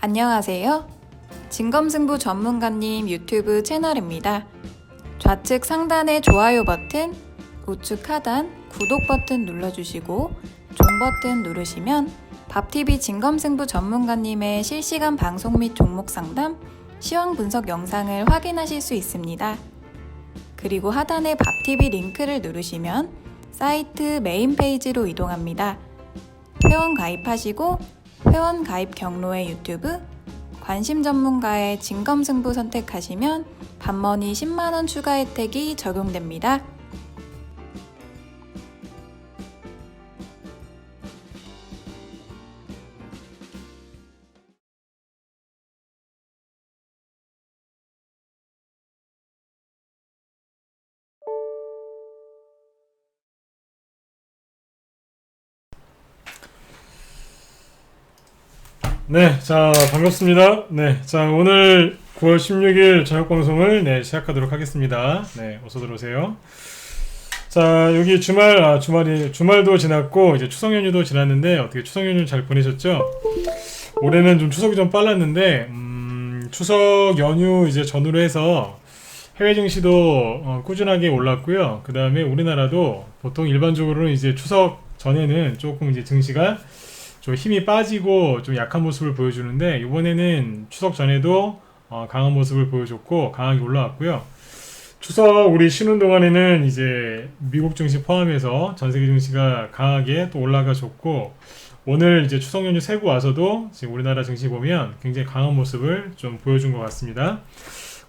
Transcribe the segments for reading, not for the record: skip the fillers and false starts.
안녕하세요. 진검승부 전문가님 유튜브 채널입니다. 좌측 상단의 좋아요 버튼, 우측 하단 구독 버튼 눌러주시고 종 버튼 누르시면 밥TV 진검승부 전문가님의 실시간 방송 및 종목 상담, 시황 분석 영상을 확인하실 수 있습니다. 그리고 하단의 밥TV 링크를 누르시면 사이트 메인 페이지로 이동합니다. 회원 가입하시고 회원 가입 경로의 유튜브, 관심 전문가의 진검승부 선택하시면 밥머니 10만원 추가 혜택이 적용됩니다. 네, 자, 반갑습니다. 네, 자, 오늘 9월 16일 저녁 방송을 시작하도록 하겠습니다. 네, 어서 들어오세요. 자, 여기 주말도 지났고, 이제 추석 연휴도 지났는데, 어떻게 추석 연휴 잘 보내셨죠? 올해는 좀 추석이 좀 빨랐는데, 추석 연휴 이제 전후로 해서 해외 증시도 꾸준하게 올랐고요. 그 다음에 우리나라도 보통 일반적으로는 이제 추석 전에는 조금 이제 증시가 좀 힘이 빠지고 좀 약한 모습을 보여주는데 이번에는 추석 전에도 강한 모습을 보여줬고 강하게 올라왔고요. 추석 우리 쉬는 동안에는 이제 미국 증시 포함해서 전 세계 증시가 강하게 또 올라가 줬고 오늘 이제 추석 연휴 세고 와서도 지금 우리나라 증시 보면 굉장히 강한 모습을 좀 보여준 것 같습니다.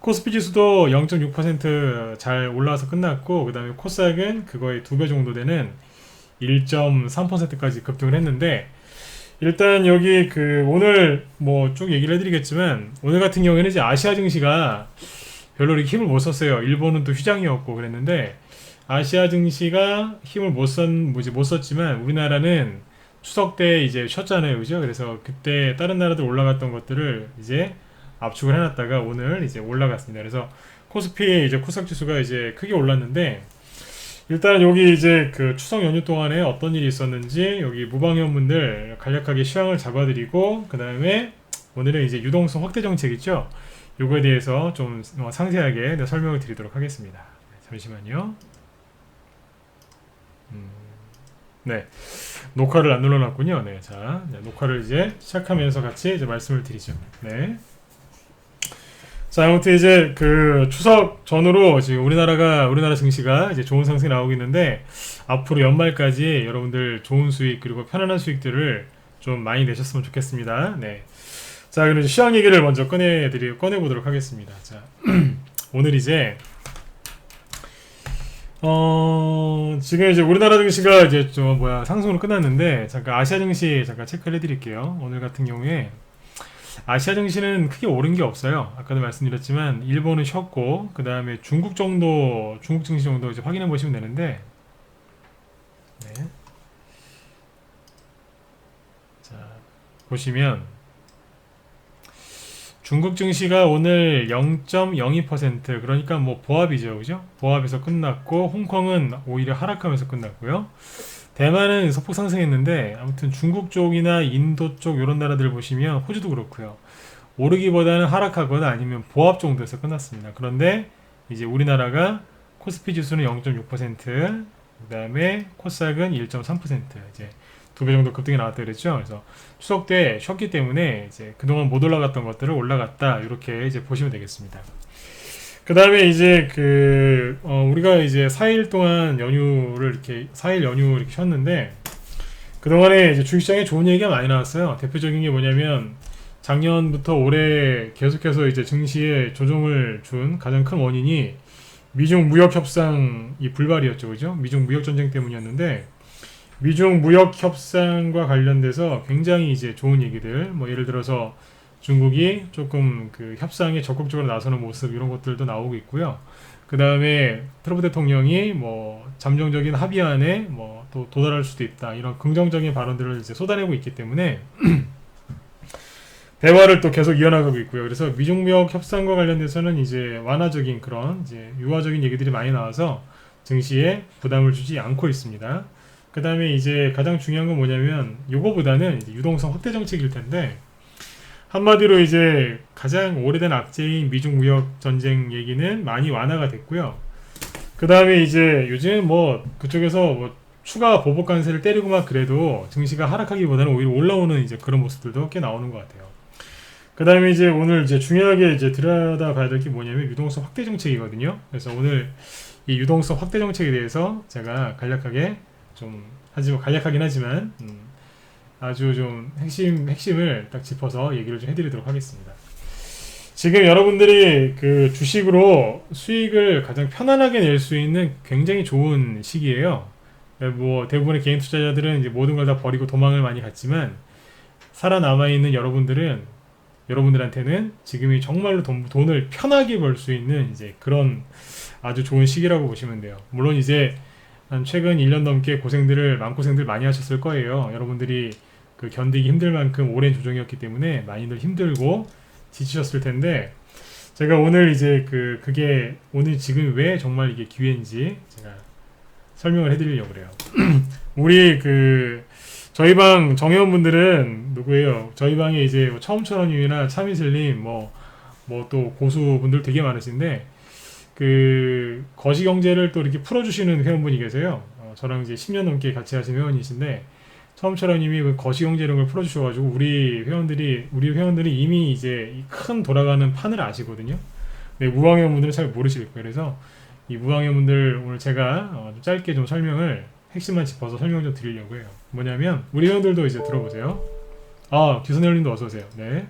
코스피 지수도 0.6% 잘 올라와서 끝났고 그 다음에 코스닥은 그거의 2배 정도 되는 1.3%까지 급등을 했는데 일단 여기 오늘 뭐 쭉 얘기를 해드리겠지만 오늘 같은 경우에는 이제 아시아 증시가 별로 이렇게 힘을 못 썼어요. 일본은 또 휴장이었고 그랬는데 아시아 증시가 힘을 못 썼지만 우리나라는 추석 때 이제 쉬었잖아요, 그죠? 그래서 그때 다른 나라들 올라갔던 것들을 이제 압축을 해놨다가 오늘 이제 올라갔습니다. 그래서 코스피 이제 코스닥 지수가 이제 크게 올랐는데 일단 여기 이제 추석 연휴 동안에 어떤 일이 있었는지 여기 무방위원분들 간략하게 시황을 잡아드리고 그 다음에 오늘은 이제 유동성 확대 정책 있죠? 요거에 대해서 좀 상세하게 설명을 드리도록 하겠습니다. 잠시만요. 네. 녹화를 안 눌러놨군요. 네. 자, 녹화를 이제 시작하면서 같이 이제 말씀을 드리죠. 네. 자, 아무튼 이제 추석 전후로 지금 우리나라 증시가 이제 좋은 상승이 나오고 있는데 앞으로 연말까지 여러분들 좋은 수익 그리고 편안한 수익들을 좀 많이 내셨으면 좋겠습니다. 네. 자, 그럼 이제 시황 얘기를 먼저 꺼내보도록 하겠습니다. 자, 오늘 이제 지금 이제 우리나라 증시가 이제 상승으로 끝났는데 잠깐 아시아 증시 잠깐 체크를 해드릴게요. 오늘 같은 경우에 아시아 증시는 크게 오른 게 없어요. 아까도 말씀드렸지만 일본은 쉬었고 그 다음에 중국 증시 정도 이제 확인해 보시면 되는데 네. 자, 보시면 중국 증시가 오늘 0.02% 그러니까 뭐 보합이죠, 그죠? 보합에서 끝났고 홍콩은 오히려 하락하면서 끝났고요. 대만은 소폭 상승했는데 아무튼 중국 쪽이나 인도 쪽 이런 나라들 보시면 호주도 그렇고요. 오르기보다는 하락하거나 아니면 보합 정도에서 끝났습니다. 그런데 이제 우리나라가 코스피 지수는 0.6%, 그 다음에 코스닥은 1.3% 이제 2배 정도 급등이 나왔다 그랬죠. 그래서 추석 때 쉬었기 때문에 이제 그동안 못 올라갔던 것들을 올라갔다 이렇게 이제 보시면 되겠습니다. 그 다음에 이제 우리가 이제 4일 동안 4일 연휴 이렇게 쉬었는데, 그동안에 이제 주식시장에 좋은 얘기가 많이 나왔어요. 대표적인 게 뭐냐면, 작년부터 올해 계속해서 이제 증시에 조정을 준 가장 큰 원인이 미중 무역 협상이 불발이었죠. 그죠? 미중 무역 전쟁 때문이었는데, 미중 무역 협상과 관련돼서 굉장히 이제 좋은 얘기들, 뭐 예를 들어서 중국이 조금 협상에 적극적으로 나서는 모습 이런 것들도 나오고 있고요. 그 다음에 트럼프 대통령이 뭐 잠정적인 합의안에 뭐 또 도달할 수도 있다 이런 긍정적인 발언들을 이제 쏟아내고 있기 때문에 대화를 또 계속 이어나가고 있고요. 그래서 미중무역 협상과 관련돼서는 이제 완화적인 그런 이제 유화적인 얘기들이 많이 나와서 증시에 부담을 주지 않고 있습니다. 그 다음에 이제 가장 중요한 건 뭐냐면 요거보다는 이제 유동성 확대 정책일 텐데 한마디로 이제 가장 오래된 악재인 미중 무역 전쟁 얘기는 많이 완화가 됐고요. 그 다음에 이제 요즘 뭐 그쪽에서 뭐 추가 보복 관세를 때리고 막 그래도 증시가 하락하기보다는 오히려 올라오는 이제 그런 모습들도 꽤 나오는 것 같아요. 그 다음에 이제 오늘 이제 중요하게 이제 들여다봐야 될 게 뭐냐면 유동성 확대 정책이거든요. 그래서 오늘 이 유동성 확대 정책에 대해서 제가 간략하게 좀 하지만 간략하긴 하지만 아주 좀 핵심을 딱 짚어서 얘기를 좀 해드리도록 하겠습니다. 지금 여러분들이 그 주식으로 수익을 가장 편안하게 낼 수 있는 굉장히 좋은 시기예요. 뭐 대부분의 개인 투자자들은 이제 모든 걸 다 버리고 도망을 많이 갔지만 살아남아 있는 여러분들한테는 지금이 정말로 돈을 편하게 벌 수 있는 이제 그런 아주 좋은 시기라고 보시면 돼요. 물론 이제 한 최근 1년 넘게 마음고생들 많이 하셨을 거예요. 여러분들이 그 견디기 힘들 만큼 오랜 조정이었기 때문에 많이들 힘들고 지치셨을 텐데 제가 오늘 이제 그게 오늘 지금 왜 정말 이게 기회인지 제가 설명을 해드리려고 그래요. 우리 저희 방 정회원분들은 누구예요? 저희 방에 이제 처음처럼님이나 참이슬님 뭐 또 고수분들 되게 많으신데 거시경제를 또 이렇게 풀어주시는 회원분이 계세요. 저랑 이제 10년 넘게 같이 하신 회원이신데 처음처럼님이 그 거시경제 이런 걸 풀어주셔가지고 우리 회원들이 이미 이제 이 큰 돌아가는 판을 아시거든요. 네, 무방회원분들은 잘 모르실 거예요. 그래서 이 무방회원분들 오늘 제가 좀 짧게 좀 핵심만 짚어서 설명 좀 드리려고 해요. 뭐냐면 우리 회원들도 이제 들어보세요. 규선열님도 어서 오세요. 네.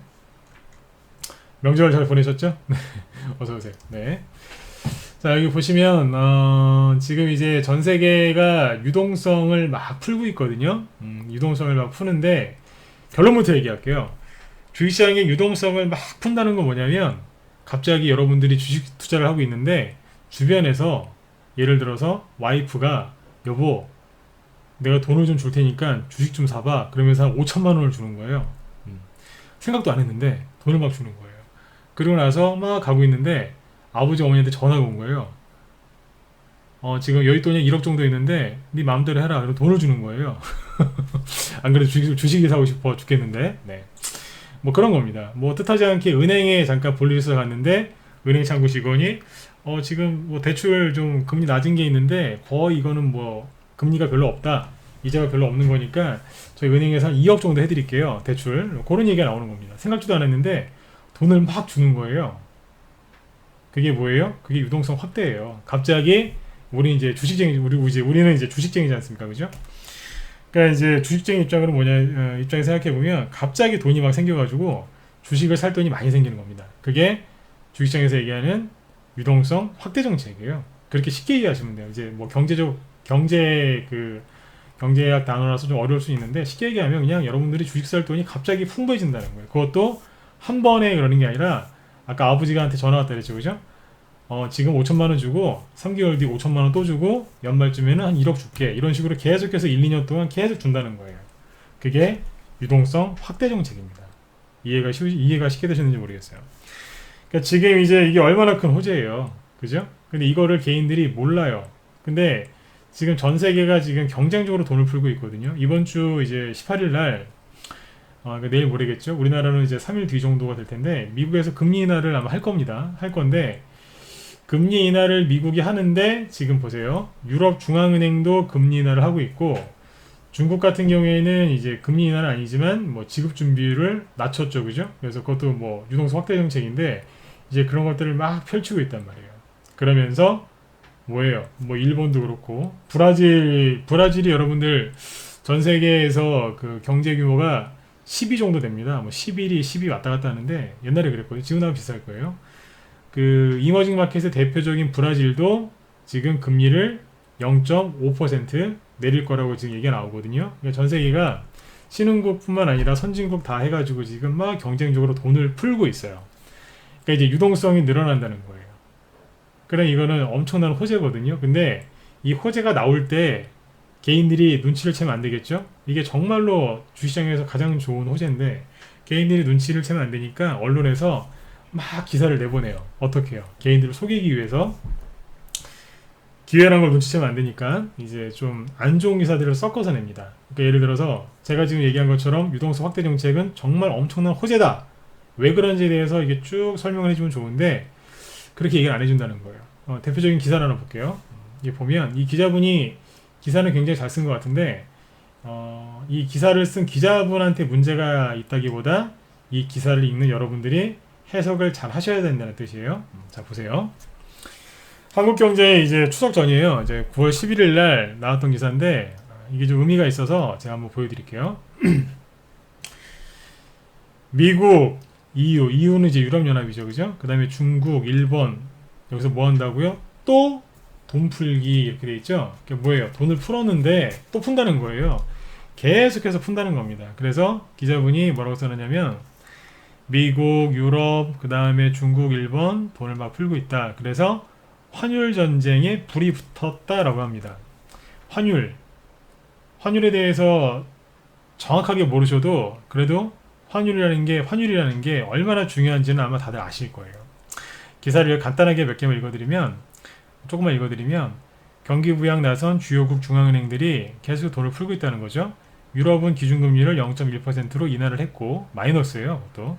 명절 잘 보내셨죠? 어서 오세요. 네. 자, 여기 보시면 지금 이제 전 세계가 유동성을 막 풀고 있거든요. 유동성을 막 푸는데 결론부터 얘기할게요. 주식시장의 유동성을 막 푼다는 건 뭐냐면 갑자기 여러분들이 주식 투자를 하고 있는데 주변에서 예를 들어서 와이프가 여보 내가 돈을 좀 줄 테니까 주식 좀 사봐 그러면서 한 5천만 원을 주는 거예요. 생각도 안 했는데 돈을 막 주는 거예요. 그리고 나서 막 가고 있는데 아버지 어머니한테 전화가 온 거예요. 지금 여윳돈이 1억 정도 있는데 네 마음대로 해라. 그리고 돈을 주는 거예요. 안 그래도 주식이 사고 싶어 죽겠는데. 네. 뭐 그런 겁니다. 뭐 뜻하지 않게 은행에 잠깐 볼일 있어 갔는데 은행 창구 직원이 지금 뭐 대출 좀 금리 낮은 게 있는데 거의 이거는 뭐 금리가 별로 없다. 이자가 별로 없는 거니까 저희 은행에서 한 2억 정도 해드릴게요. 대출. 그런 얘기가 나오는 겁니다. 생각지도 않았는데 돈을 막 주는 거예요. 그게 뭐예요? 그게 유동성 확대예요. 갑자기 우리는 이제 주식쟁이지 않습니까? 그죠? 그러니까 이제 주식쟁이 입장에 생각해 보면 갑자기 돈이 막 생겨가지고 주식을 살 돈이 많이 생기는 겁니다. 그게 주식시장에서 얘기하는 유동성 확대 정책이에요. 그렇게 쉽게 이해하시면 돼요. 이제 뭐 경제학 단어라서 좀 어려울 수 있는데 쉽게 얘기하면 그냥 여러분들이 주식 살 돈이 갑자기 풍부해진다는 거예요. 그것도 한 번에 그러는 게 아니라 아까 아버지가 한테 전화 왔다 그랬죠, 그죠? 지금 5천만 원 주고 3개월 뒤 5천만 원 또 주고 연말쯤에는 한 1억 줄게. 이런 식으로 계속해서 1, 2년 동안 계속 준다는 거예요. 그게 유동성 확대 정책입니다. 이해가 쉽게 되셨는지 모르겠어요. 그러니까 지금 이제 이게 얼마나 큰 호재예요. 그죠? 근데 이거를 개인들이 몰라요. 근데 지금 전 세계가 지금 경쟁적으로 돈을 풀고 있거든요. 이번 주 이제 18일 날 그러니까 내일 모레겠죠. 우리나라는 이제 3일 뒤 정도가 될 텐데 미국에서 금리 인하를 아마 할 건데 금리 인하를 미국이 하는데 지금 보세요. 유럽 중앙은행도 금리 인하를 하고 있고 중국 같은 경우에는 이제 금리 인하는 아니지만 뭐 지급 준비율을 낮췄죠, 그죠? 그래서 그것도 뭐 유동성 확대 정책인데 이제 그런 것들을 막 펼치고 있단 말이에요. 그러면서 뭐예요? 뭐 일본도 그렇고 브라질이 여러분들 전 세계에서 그 경제 규모가 10위 정도 됩니다. 뭐 11위, 10위 왔다 갔다 하는데 옛날에 그랬거든요. 지금은 비쌀 거예요. 그 이머징 마켓의 대표적인 브라질도 지금 금리를 0.5% 내릴 거라고 지금 얘기가 나오거든요. 그러니까 전 세계가 신흥국뿐만 아니라 선진국 다 해가지고 지금 막 경쟁적으로 돈을 풀고 있어요. 그러니까 이제 유동성이 늘어난다는 거예요. 그래 이거는 엄청난 호재거든요. 근데 이 호재가 나올 때 개인들이 눈치를 채면 안 되겠죠? 이게 정말로 주시장에서 가장 좋은 호재인데 개인들이 눈치를 채면 안 되니까 언론에서 막 기사를 내보내요. 어떻게 해요? 개인들을 속이기 위해서 기회라는 걸 눈치채면 안 되니까 이제 좀 안 좋은 기사들을 섞어서 냅니다. 그러니까 예를 들어서 제가 지금 얘기한 것처럼 유동성 확대 정책은 정말 엄청난 호재다 왜 그런지에 대해서 이게 쭉 설명을 해주면 좋은데 그렇게 얘기를 안 해준다는 거예요. 대표적인 기사를 하나 볼게요. 이게 보면 이 기자분이 기사는 굉장히 잘 쓴 것 같은데 이 기사를 쓴 기자분한테 문제가 있다기보다 이 기사를 읽는 여러분들이 해석을 잘 하셔야 된다는 뜻이에요. 자, 보세요. 한국경제 이제 추석 전이에요. 이제 9월 11일 날 나왔던 기사인데 이게 좀 의미가 있어서 제가 한번 보여드릴게요. 미국, EU는 이제 유럽연합이죠, 그죠? 그 다음에 중국, 일본 여기서 뭐 한다고요? 또 돈 풀기 이렇게 돼 있죠. 그게 뭐예요? 돈을 풀었는데 또 푼다는 거예요. 계속해서 푼다는 겁니다. 그래서 기자분이 뭐라고 써놨냐면 미국, 유럽, 그 다음에 중국, 일본 돈을 막 풀고 있다. 그래서 환율 전쟁에 불이 붙었다라고 합니다. 환율에 대해서 정확하게 모르셔도 그래도 환율이라는 게 얼마나 중요한지는 아마 다들 아실 거예요. 기사를 간단하게 몇 개만 조금만 읽어드리면 경기 부양 나선 주요국 중앙은행들이 계속 돈을 풀고 있다는 거죠. 유럽은 기준금리를 0.1%로 인하를 했고 마이너스예요. 또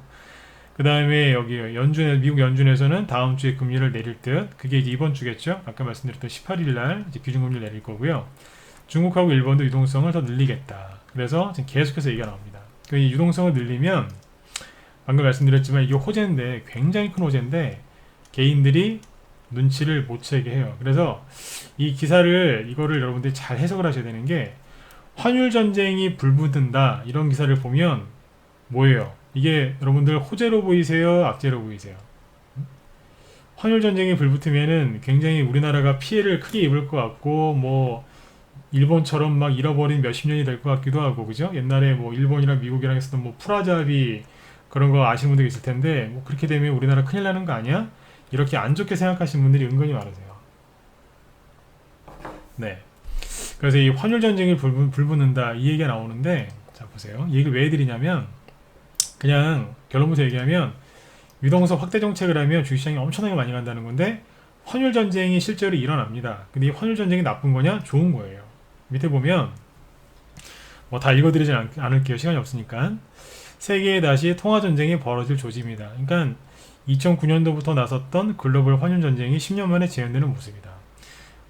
그 다음에 여기 미국 연준에서는 다음 주에 금리를 내릴 듯. 그게 이제 이번 주겠죠. 아까 말씀드렸던 18일 날 이제 기준금리를 내릴 거고요. 중국하고 일본도 유동성을 더 늘리겠다. 그래서 지금 계속해서 얘기가 나옵니다. 이 유동성을 늘리면 방금 말씀드렸지만 이게 호재인데 굉장히 큰 호재인데 개인들이 눈치를 못 채게 해요. 그래서 이 이거를 여러분들이 잘 해석을 하셔야 되는 게 환율 전쟁이 불붙는다 이런 기사를 보면 뭐예요? 이게 여러분들 호재로 보이세요? 악재로 보이세요? 환율 전쟁이 불붙으면은 굉장히 우리나라가 피해를 크게 입을 것 같고 뭐 일본처럼 막 잃어버린 몇십 년이 될 것 같기도 하고 그죠? 옛날에 뭐 일본이랑 미국이랑 했었던 뭐 프라자비 그런 거 아시는 분들이 있을 텐데 뭐 그렇게 되면 우리나라 큰일 나는 거 아니야? 이렇게 안 좋게 생각하시는 분들이 은근히 많으세요. 네. 그래서 이 환율 전쟁이 불붙는다 이 얘기가 나오는데 자 보세요. 이 얘기를 왜 해드리냐면 그냥 결론부터 얘기하면 유동성 확대 정책을 하면 주식시장이 엄청나게 많이 간다는 건데 환율 전쟁이 실제로 일어납니다. 근데 이 환율 전쟁이 나쁜 거냐? 좋은 거예요. 밑에 보면 뭐 다 읽어드리지 않을게요. 시간이 없으니까. 세계에 다시 통화 전쟁이 벌어질 조짐이다. 그러니까 2009년도부터 나섰던 글로벌 환율 전쟁이 10년 만에 재현되는 모습이다.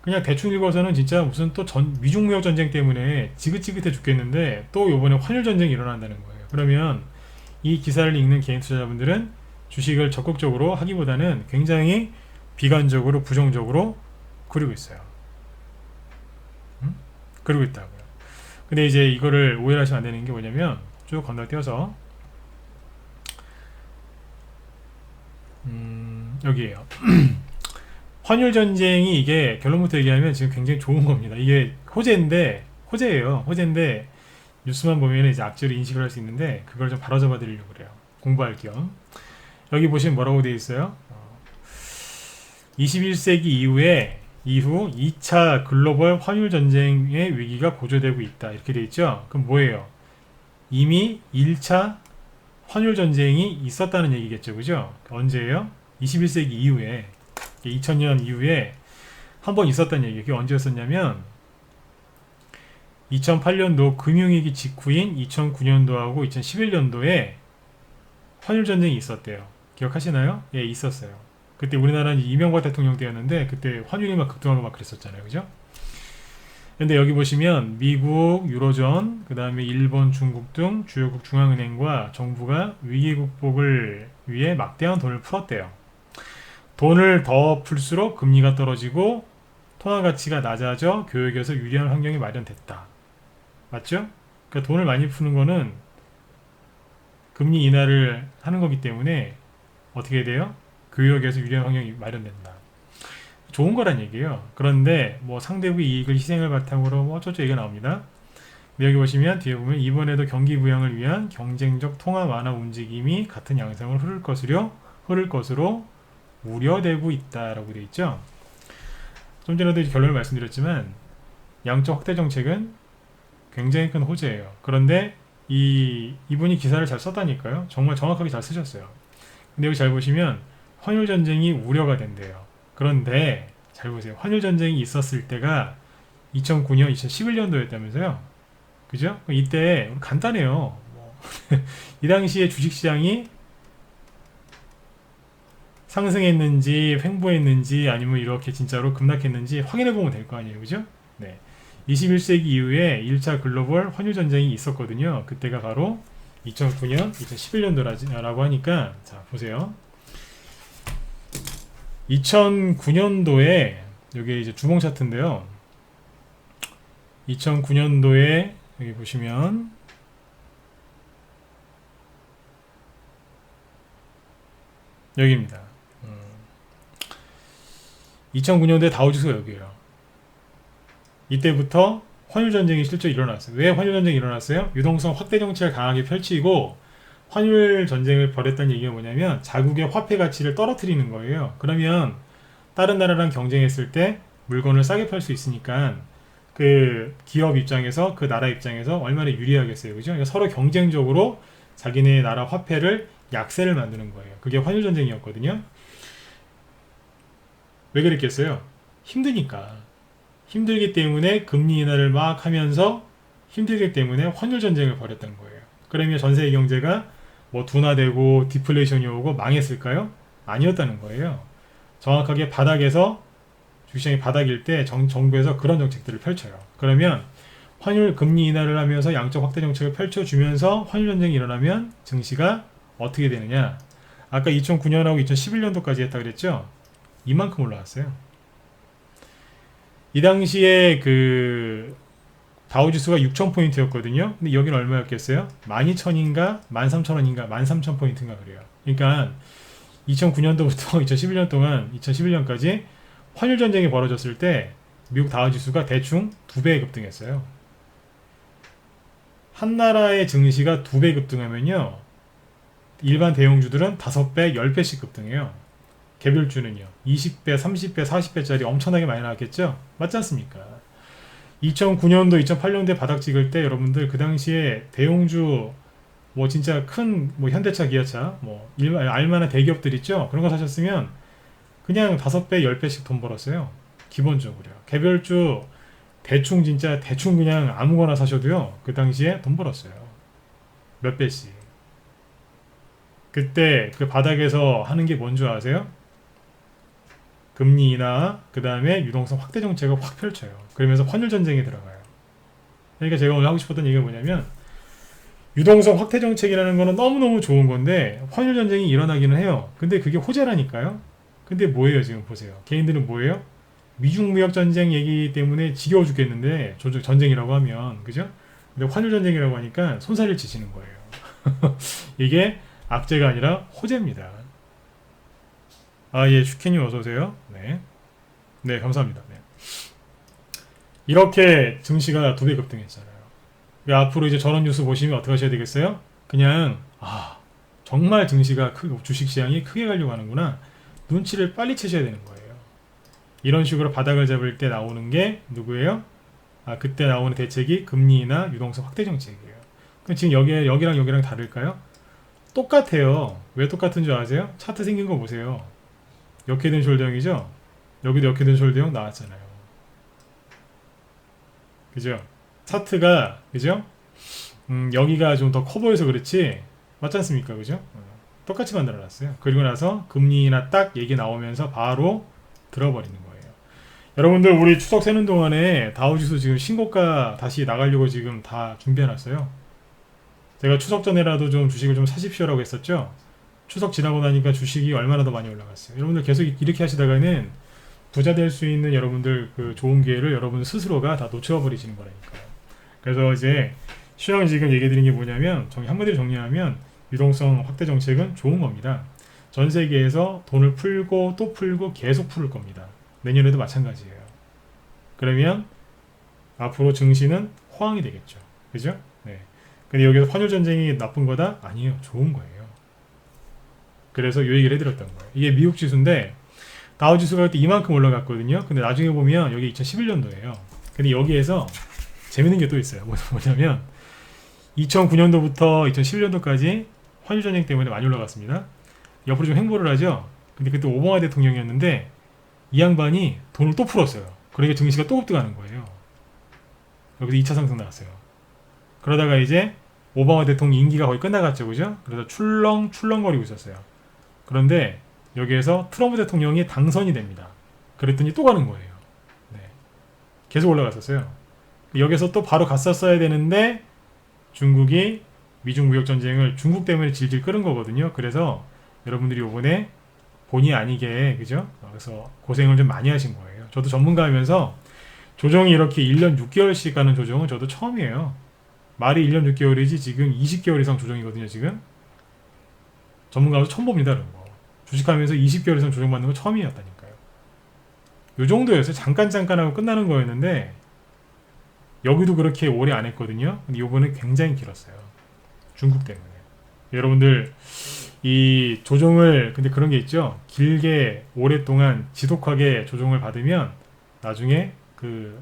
그냥 대충 읽어서는 진짜 무슨 또 미중 무역 전쟁 때문에 지긋지긋해 죽겠는데 또 이번에 환율 전쟁이 일어난다는 거예요. 그러면 이 기사를 읽는 개인 투자자분들은 주식을 적극적으로 하기보다는 굉장히 비관적으로 부정적으로 그리고 있어요. 그리고 있다고요. 근데 이제 이거를 오해를 하시면 안 되는 게 뭐냐면 쭉 건너뛰어서 여기에요. 환율 전쟁이 이게 결론부터 얘기하면 지금 굉장히 좋은 겁니다. 이게 호재예요. 호재인데 뉴스만 보면 이제 악재로 인식을 할 수 있는데 그걸 좀 바로잡아 드리려고 그래요. 공부할 겸. 여기 보시면 뭐라고 되어 있어요? 21세기 이후 2차 글로벌 환율 전쟁의 위기가 고조되고 있다. 이렇게 되어 있죠. 그럼 뭐예요? 이미 1차 환율 전쟁이 있었다는 얘기겠죠. 그죠? 언제예요? 21세기 이후에 2000년 이후에 한 번 있었다는 얘기예요. 그게 언제였었냐면 2008년도 금융위기 직후인 2009년도하고 2011년도에 환율 전쟁이 있었대요. 기억하시나요? 예, 있었어요. 그때 우리나라는 이명박 대통령 때였는데 그때 환율이 막 급등하고 막 그랬었잖아요. 그죠? 근데 여기 보시면 미국, 유로존, 그 다음에 일본, 중국 등 주요국 중앙은행과 정부가 위기 극복을 위해 막대한 돈을 풀었대요. 돈을 더 풀수록 금리가 떨어지고 통화 가치가 낮아져 교역에서 유리한 환경이 마련됐다. 맞죠? 그러니까 돈을 많이 푸는 거는 금리 인하를 하는 거기 때문에 어떻게 돼요? 교역에서 유리한 환경이 마련된다. 좋은 거란 얘기예요. 그런데 뭐 상대국의 이익을 희생을 바탕으로 뭐 어쩌고 얘기가 나옵니다. 여기 보시면 뒤에 보면 이번에도 경기 부양을 위한 경쟁적 통화 완화 움직임이 같은 양상을 흐를 것으로 우려되고 있다라고 되어 있죠. 좀 전에도 결론을 말씀드렸지만 양적 확대 정책은 굉장히 큰 호재예요. 그런데 이분이 기사를 잘 썼다니까요. 정말 정확하게 잘 쓰셨어요. 근데 여기 잘 보시면 환율 전쟁이 우려가 된대요. 그런데 잘 보세요. 환율 전쟁이 있었을 때가 2009년, 2011년도였다면서요. 그죠? 이때 간단해요. 이 당시에 주식시장이 상승했는지 횡보했는지 아니면 이렇게 진짜로 급락했는지 확인해 보면 될 거 아니에요, 그죠? 네. 21세기 이후에 1차 글로벌 환율 전쟁이 있었거든요. 그때가 바로 2009년, 2011년도라고 하니까 자 보세요. 2009년도에 여기 이제 주봉 차트인데요. 2009년도에 여기 보시면 여기입니다. 2009년도에 다우지수가 여기에요. 이때부터 환율 전쟁이 실제로 일어났어요. 왜 환율 전쟁이 일어났어요? 유동성 확대 정책을 강하게 펼치고 환율 전쟁을 벌였다는 얘기가 뭐냐면 자국의 화폐 가치를 떨어뜨리는 거예요. 그러면 다른 나라랑 경쟁했을 때 물건을 싸게 팔 수 있으니까 그 기업 입장에서 그 나라 입장에서 얼마나 유리하겠어요. 그죠? 그러니까 서로 경쟁적으로 자기네 나라 화폐를 약세를 만드는 거예요. 그게 환율 전쟁이었거든요. 왜 그랬겠어요? 힘드니까. 힘들기 때문에 금리 인하를 막 하면서 힘들기 때문에 환율 전쟁을 벌였다는 거예요. 그러면 전 세계 경제가 뭐 둔화되고 디플레이션이 오고 망했을까요? 아니었다는 거예요. 정확하게 바닥에서 주식시장이 바닥일 때 정부에서 그런 정책들을 펼쳐요. 그러면 환율 금리 인하를 하면서 양적 확대 정책을 펼쳐주면서 환율 전쟁이 일어나면 증시가 어떻게 되느냐? 아까 2009년하고 2011년도까지 했다 그랬죠? 이만큼 올라왔어요. 이 당시에 그 다우지수가 6,000포인트였거든요. 근데 여기는 얼마였겠어요? 12,000인가 13,000원인가 13,000포인트인가 그래요. 그러니까 2009년도부터 2011년 동안 2011년까지 환율 전쟁이 벌어졌을 때 미국 다우지수가 대충 2배 급등했어요. 한 나라의 증시가 2배 급등하면요. 일반 대형주들은 5배, 10배씩 급등해요. 개별주는요. 20배, 30배, 40배짜리 엄청나게 많이 나왔겠죠? 맞지 않습니까? 2009년도, 2008년도에 바닥 찍을 때 여러분들 그 당시에 대형주 뭐 진짜 큰 뭐 현대차, 기아차 뭐 알만한 대기업들 있죠? 그런 거 사셨으면 그냥 5배, 10배씩 돈 벌었어요. 기본적으로요. 개별주 대충 진짜 대충 그냥 아무거나 사셔도요. 그 당시에 돈 벌었어요. 몇 배씩. 그때 그 바닥에서 하는 게 뭔 줄 아세요? 금리 인하, 그 다음에 유동성 확대 정책을 확 펼쳐요. 그러면서 환율 전쟁에 들어가요. 그러니까 제가 오늘 하고 싶었던 얘기가 뭐냐면 유동성 확대 정책이라는 거는 너무너무 좋은 건데 환율 전쟁이 일어나기는 해요. 근데 그게 호재라니까요. 근데 뭐예요 지금 보세요. 개인들은 뭐예요? 미중 무역 전쟁 얘기 때문에 지겨워 죽겠는데 전쟁이라고 하면 그죠? 근데 환율 전쟁이라고 하니까 손살을 치시는 거예요. 이게 악재가 아니라 호재입니다. 예, 슈케님 어서오세요. 네. 네, 감사합니다. 네. 이렇게 증시가 2배 급등했잖아요. 앞으로 이제 저런 뉴스 보시면 어떻게 하셔야 되겠어요? 그냥, 정말 증시가 주식시장이 크게 가려고 하는구나. 눈치를 빨리 채셔야 되는 거예요. 이런 식으로 바닥을 잡을 때 나오는 게 누구예요? 그때 나오는 대책이 금리나 유동성 확대 정책이에요. 그럼 지금 여기랑 여기랑 다를까요? 똑같아요. 왜 똑같은 줄 아세요? 차트 생긴 거 보세요. 역헤드 숄더형이죠? 여기도 역헤드 숄더형 나왔잖아요. 그죠? 차트가 그죠? 여기가 좀 더 커 보여서 그렇지 맞지 않습니까? 그죠? 똑같이 만들어놨어요. 그리고 나서 금리나 딱 얘기 나오면서 바로 들어버리는 거예요. 여러분들 우리 추석 세는 동안에 다우지수 지금 신고가 다시 나가려고 지금 다 준비해놨어요. 제가 추석 전에라도 좀 주식을 좀 사십시오라고 했었죠. 추석 지나고 나니까 주식이 얼마나 더 많이 올라갔어요. 여러분들 계속 이렇게 하시다가는 부자 될 수 있는 여러분들 그 좋은 기회를 여러분 스스로가 다 놓쳐버리시는 거라니까요. 그래서 이제 시황 지금 얘기 드린 게 뭐냐면 한마디로 정리하면 유동성 확대 정책은 좋은 겁니다. 전 세계에서 돈을 풀고 또 풀고 계속 풀을 겁니다. 내년에도 마찬가지예요. 그러면 앞으로 증시는 호황이 되겠죠. 그죠? 네. 근데 여기서 환율 전쟁이 나쁜 거다? 아니에요. 좋은 거예요. 그래서 이 얘기를 해드렸던 거예요. 이게 미국 지수인데 다우지수가 그때 이만큼 올라갔거든요. 근데 나중에 보면 여기 2011년도예요. 근데 여기에서 재밌는 게 또 있어요. 뭐냐면 2009년도부터 2011년도까지 환율 전쟁 때문에 많이 올라갔습니다. 옆으로 좀 횡보를 하죠. 근데 그때 오바마 대통령이었는데 이 양반이 돈을 또 풀었어요. 그러니까 증시가 또 급등하는 거예요. 여기서 2차 상승 나왔어요. 그러다가 이제 오바마 대통령 임기가 거의 끝나갔죠. 그죠? 그래서 출렁출렁거리고 있었어요. 그런데 여기에서 트럼프 대통령이 당선이 됩니다. 그랬더니 또 가는 거예요. 네. 계속 올라갔었어요. 여기서 또 바로 갔었어야 되는데 중국이 미중 무역 전쟁을 중국 때문에 질질 끌은 거거든요. 그래서 여러분들이 요번에 본의 아니게 그죠? 그래서 고생을 좀 많이 하신 거예요. 저도 전문가이면서 조정이 이렇게 1년 6개월씩 가는 조정은 저도 처음이에요. 말이 1년 6개월이지 지금 20개월 이상 조정이거든요. 지금 전문가로서 처음 봅니다. 그런 거. 주식하면서 20개월 이상 조정받는 거 처음이었다니까요. 요 정도였어요. 잠깐 하고 끝나는 거였는데 여기도 그렇게 오래 안 했거든요. 근데 요번에 굉장히 길었어요. 중국 때문에. 여러분들 이 조정을 근데 그런 게 있죠. 길게 오랫동안 지독하게 조정을 받으면 나중에 그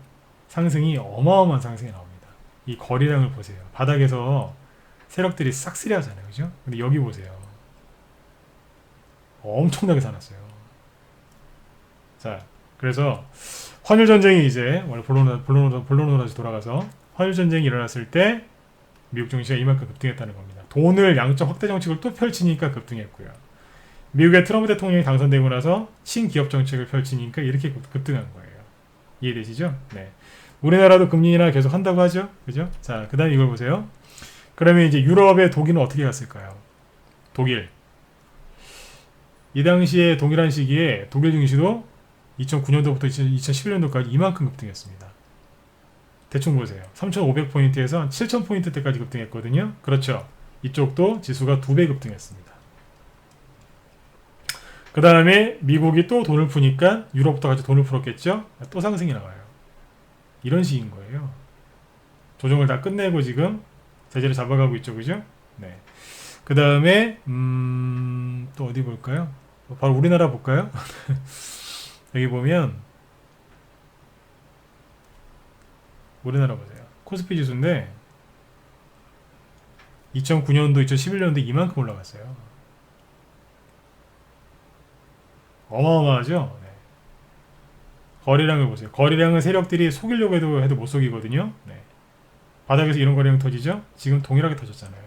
상승이 어마어마한 상승이 나옵니다. 이 거래량을 보세요. 바닥에서 세력들이 싹쓸이 하잖아요. 그죠? 근데 여기 보세요. 엄청나게 사놨어요. 자, 그래서 환율 전쟁이 이제 원래 본론으로 다시 돌아가서 환율 전쟁이 일어났을 때 미국 증시가 이만큼 급등했다는 겁니다. 돈을 양적 확대 정책을 또 펼치니까 급등했고요. 미국의 트럼프 대통령이 당선되고 나서 친기업 정책을 펼치니까 이렇게 급등한 거예요. 이해되시죠? 네. 우리나라도 금리 인하 계속 한다고 하죠. 그죠? 자, 그 다음에 이걸 보세요. 그러면 이제 유럽의 독일은 어떻게 갔을까요? 독일. 이 당시에 동일한 시기에 독일 증시도 2009년도부터 2011년도까지 이만큼 급등했습니다. 대충 보세요. 3,500포인트에서 7,000포인트 때까지 급등했거든요. 그렇죠. 이쪽도 지수가 2배 급등했습니다. 그 다음에 미국이 또 돈을 푸니까 유럽부터 같이 돈을 풀었겠죠. 또 상승이 나와요. 이런 식인 거예요. 조정을 다 끝내고 지금 제재를 잡아가고 있죠. 그죠? 네. 그 다음에 또 어디 볼까요? 바로 우리나라 볼까요? 여기 보면 우리나라 보세요. 코스피 지수인데 2009년도, 2011년도 이만큼 올라갔어요. 어마어마하죠? 네. 거래량을 보세요. 거래량은 세력들이 속이려고 해도 못 속이거든요. 네. 바닥에서 이런 거래량 터지죠? 지금 동일하게 터졌잖아요.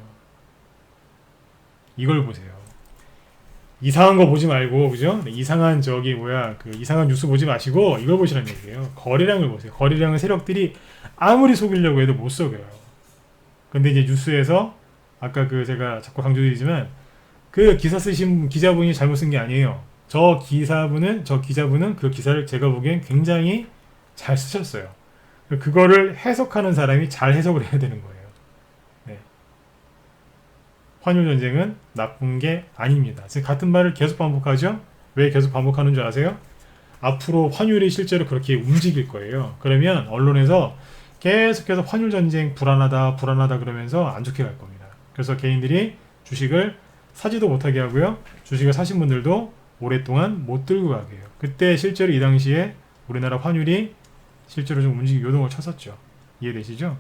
이걸 보세요. 이상한 거 보지 말고, 그죠? 네, 이상한 이상한 뉴스 보지 마시고 이걸 보시라는 얘기예요. 거래량을 보세요. 거래량은 세력들이 아무리 속이려고 해도 못 속여요. 근데 이제 뉴스에서 아까 제가 자꾸 강조드리지만 그 기사 쓰신 기자분이 잘못 쓴 게 아니에요. 저 기자분은 그 기사를 제가 보기엔 굉장히 잘 쓰셨어요. 그거를 해석하는 사람이 잘 해석을 해야 되는 거예요. 네. 환율 전쟁은 나쁜 게 아닙니다. 지금 같은 말을 계속 반복하죠? 왜 계속 반복하는 줄 아세요? 앞으로 환율이 실제로 그렇게 움직일 거예요. 그러면 언론에서 계속해서 환율 전쟁 불안하다 그러면서 안 좋게 갈 겁니다. 그래서 개인들이 주식을 사지도 못하게 하고요. 주식을 사신 분들도 오랫동안 못 들고 가게 해요. 그때 실제로 이 당시에 우리나라 환율이 실제로 좀 요동을 쳤었죠. 이해되시죠?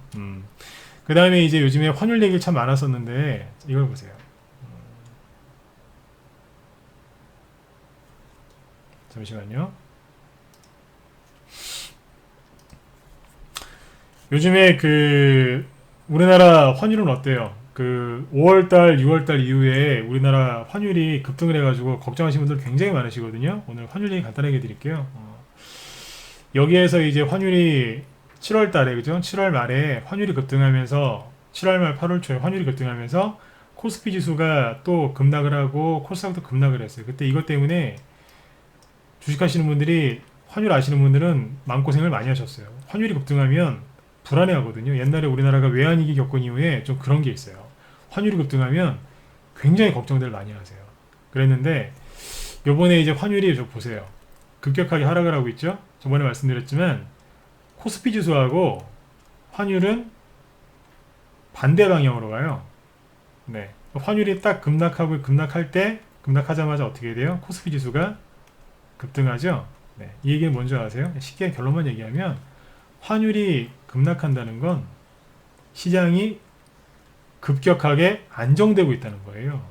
그 다음에 이제 요즘에 환율 얘기 참 많았었는데 이걸 보세요. 잠시만요. 요즘에 우리나라 환율은 어때요? 5월달, 6월달 이후에 우리나라 환율이 급등을 해가지고 걱정하시는 분들 굉장히 많으시거든요. 오늘 환율 얘기 간단하게 해드릴게요. 여기에서 이제 환율이 7월달에 그죠? 7월 말에 환율이 급등하면서 7월 말 8월 초에 환율이 급등하면서 코스피 지수가 또 급락을 하고 코스닥도 급락을 했어요. 그때 이것 때문에 주식하시는 분들이 환율 아시는 분들은 마음고생을 많이 하셨어요. 환율이 급등하면 불안해하거든요. 옛날에 우리나라가 외환위기 겪은 이후에 좀 그런 게 있어요. 환율이 급등하면 굉장히 걱정들 많이 하세요. 그랬는데 요번에 이제 환율이 좀 보세요. 급격하게 하락을 하고 있죠. 저번에 말씀드렸지만 코스피 지수하고 환율은 반대 방향으로 가요. 네. 환율이 딱 급락하자마자 어떻게 돼요? 코스피 지수가 급등하죠. 네. 이 얘기는 뭔지 아세요? 쉽게 결론만 얘기하면 환율이 급락한다는 건 시장이 급격하게 안정되고 있다는 거예요.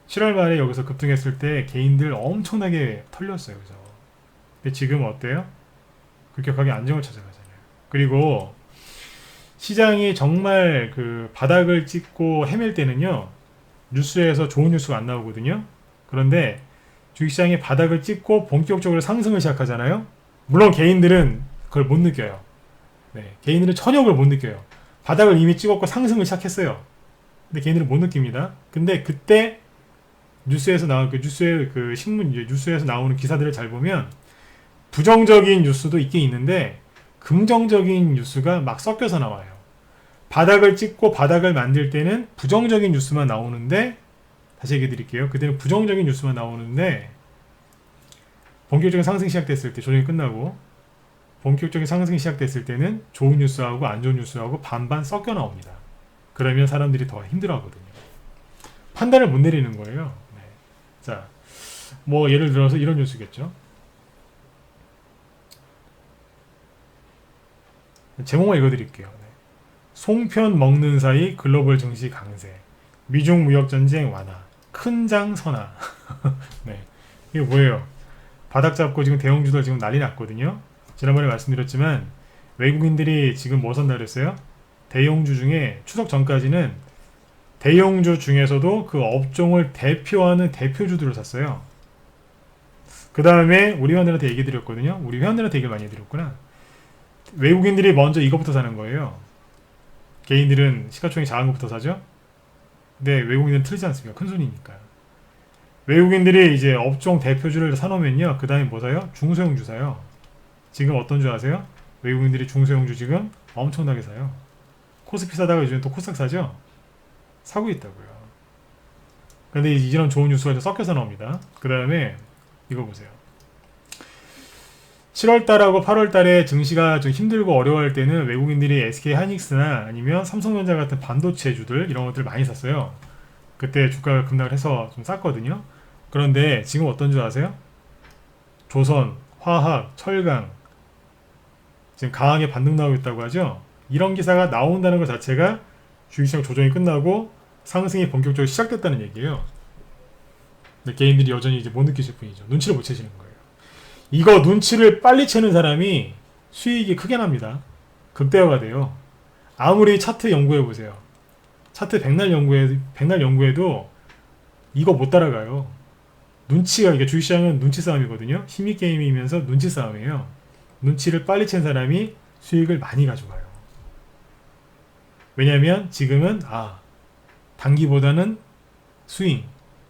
7월 말에 여기서 급등했을 때 개인들 엄청나게 털렸어요. 그죠? 근데 지금 어때요? 급격하게 안정을 찾아가잖아요. 그리고 시장이 정말 바닥을 찍고 헤맬 때는요, 뉴스에서 좋은 뉴스가 안 나오거든요. 그런데 주식시장이 바닥을 찍고 본격적으로 상승을 시작하잖아요. 물론 개인들은 그걸 못 느껴요. 네, 개인들은 전혀 그걸 못 느껴요. 바닥을 이미 찍었고 상승을 시작했어요. 근데 개인들은 못 느낍니다. 근데 그때 뉴스에서 나온 뉴스에서 나오는 기사들을 잘 보면 부정적인 뉴스도 있긴 있는데 긍정적인 뉴스가 막 섞여서 나와요. 바닥을 찍고 바닥을 만들 때는 부정적인 뉴스만 나오는데, 다시 얘기해 드릴게요. 그때는 부정적인 뉴스만 나오는데 본격적인 상승이 시작됐을 때, 조정이 끝나고 본격적인 상승이 시작됐을 때는 좋은 뉴스하고 안 좋은 뉴스하고 반반 섞여 나옵니다. 그러면 사람들이 더 힘들어하거든요. 판단을 못 내리는 거예요. 네. 자, 뭐 예를 들어서 이런 뉴스겠죠. 제목만 읽어드릴게요. 네. 송편 먹는 사이 글로벌 증시 강세, 미중 무역 전쟁 완화, 큰장 선화. 네, 이게 뭐예요? 바닥 잡고 지금 대형주들 지금 난리 났거든요. 지난번에 말씀드렸지만 외국인들이 지금 뭐 산다 그랬어요? 대형주 중에 추석 전까지는 대형주 중에서도 그 업종을 대표하는 대표주들을 샀어요. 그 다음에 우리 회원들한테 얘기 드렸거든요. 우리 회원들한테 얘기를 많이 해드렸구나. 외국인들이 먼저 이것부터 사는 거예요. 개인들은 시가총액 작은 것부터 사죠. 근데 외국인들은 틀리지 않습니까? 큰 손이니까. 외국인들이 이제 업종 대표주를 사놓으면요, 그 다음에 뭐 사요? 중소형주 사요. 지금 어떤 주 아세요? 외국인들이 중소형주 지금 엄청나게 사요. 코스피 사다가 요즘에 또 코스닥 사죠? 사고 있다고요. 근데 이런 좋은 뉴스가 좀 섞여서 나옵니다. 그 다음에 이거 보세요. 7월달하고 8월달에 증시가 좀 힘들고 어려워할 때는 외국인들이 SK 하이닉스나 아니면 삼성전자 같은 반도체주들 이런 것들 많이 샀어요. 그때 주가가 급락을 해서 좀 쌌거든요. 그런데 지금 어떤 줄 아세요? 조선, 화학, 철강 지금 강하게 반등 나오고 있다고 하죠. 이런 기사가 나온다는 것 자체가 주식시장 조정이 끝나고 상승이 본격적으로 시작됐다는 얘기예요. 근데 개인들이 여전히 이제 못 느끼실 뿐이죠. 눈치를 못 채시는 거예요. 이거 눈치를 빨리 채는 사람이 수익이 크게 납니다. 극대화가 돼요. 아무리 차트 연구해 보세요. 차트 백날 연구해도 이거 못 따라가요. 눈치가, 이게 주식시장은 눈치 싸움이거든요. 심리 게임이면서 눈치 싸움이에요. 눈치를 빨리 챈 사람이 수익을 많이 가져가요. 왜냐면 지금은 단기보다는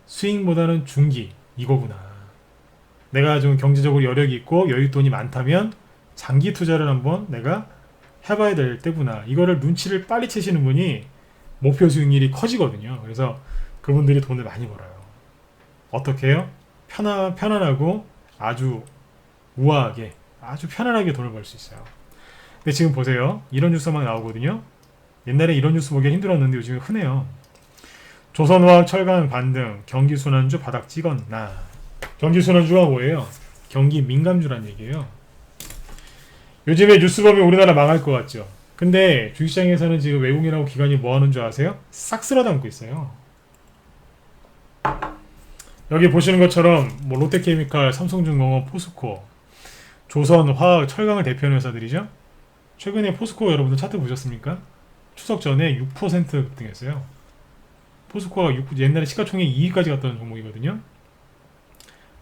스윙보다는 중기 이거구나. 내가 좀 경제적으로 여력이 있고 여윳돈이 많다면 장기 투자를 한번 내가 해봐야 될 때구나. 이거를 눈치를 빨리 채시는 분이 목표 수익률이 커지거든요. 그래서 그분들이 돈을 많이 벌어요. 어떻게 해요? 편안하고 아주 우아하게, 아주 편안하게 돈을 벌 수 있어요. 근데 지금 보세요. 이런 뉴스 막 나오거든요. 옛날에 이런 뉴스 보기 힘들었는데 요즘에 흔해요. 조선화학, 철강 반등, 경기순환주 바닥 찍었나. 경기순환주가 뭐예요? 경기 민감주란 얘기예요. 요즘에 뉴스 보면 우리나라 망할 것 같죠? 근데 주식시장에서는 지금 외국인하고 기관이 뭐 하는 줄 아세요? 싹 쓸어 담고 있어요. 여기 보시는 것처럼 뭐 롯데케미칼, 삼성중공업, 포스코, 조선, 화학, 철강을 대표하는 회사들이죠. 최근에 포스코 여러분들 차트 보셨습니까? 추석 전에 6% 급등했어요. 포스코가 옛날에 시가총액 2위까지 갔던 종목이거든요.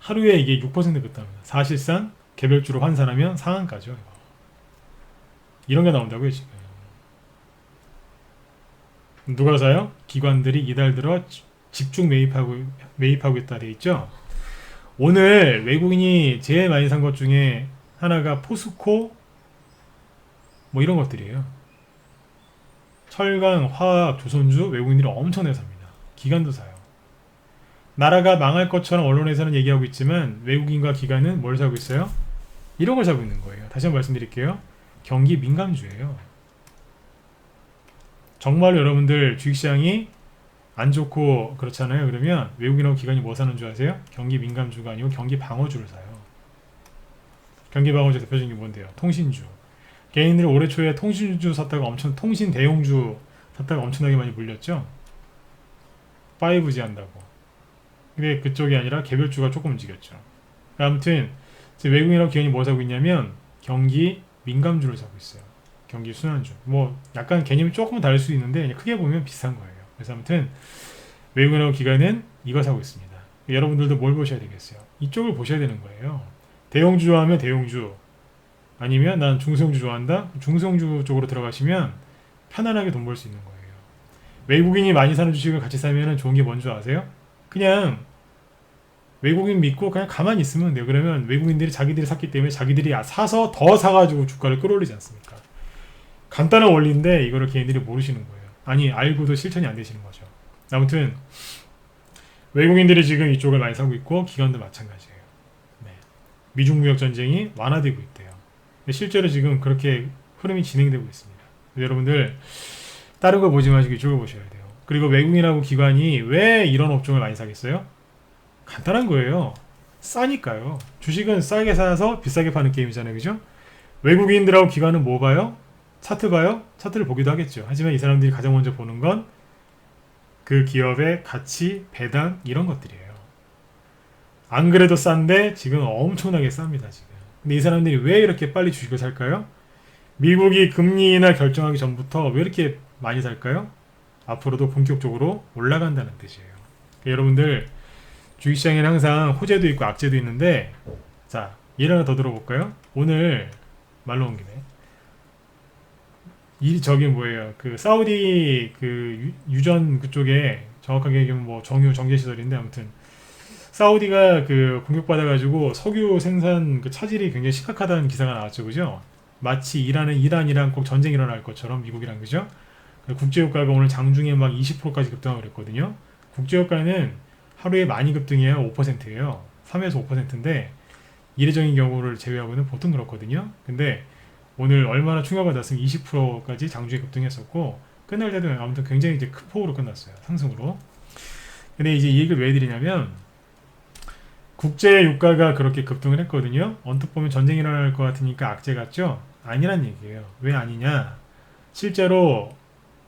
하루에 이게 6% 급등합니다. 사실상 개별주로 환산하면 상한가죠. 이런 게 나온다고요 지금. 누가 사요? 기관들이 이달 들어 집중 매입하고 있다 돼 있죠. 오늘 외국인이 제일 많이 산 것 중에 하나가 포스코 뭐 이런 것들이에요. 철강, 화학, 조선주 외국인들이 엄청나게 삽니다. 기관도 사요. 나라가 망할 것처럼 언론에서는 얘기하고 있지만 외국인과 기관은 뭘 사고 있어요? 이런 걸 사고 있는 거예요. 다시 한번 말씀드릴게요. 경기 민감주예요. 정말로 여러분들 주식시장이 안 좋고 그렇잖아요. 그러면 외국인하고 기관이 뭐 사는 줄 아세요? 경기 민감주가 아니고 경기 방어주를 사요. 경기 방어주 대표적인 게 뭔데요? 통신주. 개인들이 올해 초에 통신주 샀다가 통신 대용주 샀다가 엄청나게 많이 물렸죠. 5G 한다고. 근데 그쪽이 아니라 개별주가 조금 움직였죠. 아무튼 지금 외국인하고 기관이 뭐 사고 있냐면 경기 민감주를 사고 있어요. 경기 순환주. 뭐 약간 개념이 조금 다를 수 있는데 그냥 크게 보면 비슷한 거예요. 그래서 아무튼 외국인하고 기관은 이거 사고 있습니다. 여러분들도 뭘 보셔야 되겠어요? 이쪽을 보셔야 되는 거예요. 대형주 좋아하면 대형주, 아니면 난 중소형주 좋아한다? 중소형주 쪽으로 들어가시면 편안하게 돈 벌 수 있는 거예요. 외국인이 많이 사는 주식을 같이 사면 좋은 게 뭔지 아세요? 그냥 외국인 믿고 그냥 가만히 있으면 돼요. 그러면 외국인들이 자기들이 샀기 때문에 자기들이 사서 더 사가지고 주가를 끌어올리지 않습니까? 간단한 원리인데 이거를 개인들이 모르시는 거예요. 아니, 알고도 실천이 안 되시는 거죠. 아무튼 외국인들이 지금 이쪽을 많이 사고 있고 기관도 마찬가지예요. 네. 미중 무역 전쟁이 완화되고 있대요. 실제로 지금 그렇게 흐름이 진행되고 있습니다. 여러분들 다른 거 보지 마시고 이쪽을 보셔야 돼요. 그리고 외국인하고 기관이 왜 이런 업종을 많이 사겠어요? 간단한 거예요. 싸니까요. 주식은 싸게 사서 비싸게 파는 게임이잖아요. 그죠? 외국인들하고 기관은 뭐 봐요? 차트 봐요? 차트를 보기도 하겠죠. 하지만 이 사람들이 가장 먼저 보는 건 그 기업의 가치, 배당 이런 것들이에요. 안 그래도 싼데 지금 엄청나게 쌉니다. 지금. 근데 이 사람들이 왜 이렇게 빨리 주식을 살까요? 미국이 금리 인하 결정하기 전부터 왜 이렇게 많이 살까요? 앞으로도 본격적으로 올라간다는 뜻이에요. 그러니까 여러분들 주식시장에는 항상 호재도 있고 악재도 있는데, 자, 예를 하나 더 들어볼까요? 오늘 말로 온 김에 저기 뭐예요? 그 사우디 그 유전 그쪽에 정확하게 얘기하면 뭐 정제 시설인데, 아무튼 사우디가 그 공격받아가지고 석유 생산 그 차질이 굉장히 심각하다는 기사가 나왔죠, 그죠? 마치 이란이랑 꼭 전쟁이 일어날 것처럼 미국이랑, 그죠? 국제유가가 오늘 장중에 막 20%까지 급등하고 그랬거든요. 국제유가는 하루에 많이 급등해야 5%예요. 3에서 5%인데 이례적인 경우를 제외하고는 보통 그렇거든요. 근데 오늘 얼마나 충격을 받았으면 20%까지 장중에 급등했었고, 끝날 때도 아무튼 굉장히 이제 큰 폭으로 끝났어요. 상승으로. 근데 이제 이 얘기를 왜 드리냐면, 국제 유가가 그렇게 급등을 했거든요. 언뜻 보면 전쟁이 일어날 것 같으니까 악재 같죠? 아니란 얘기예요. 왜 아니냐? 실제로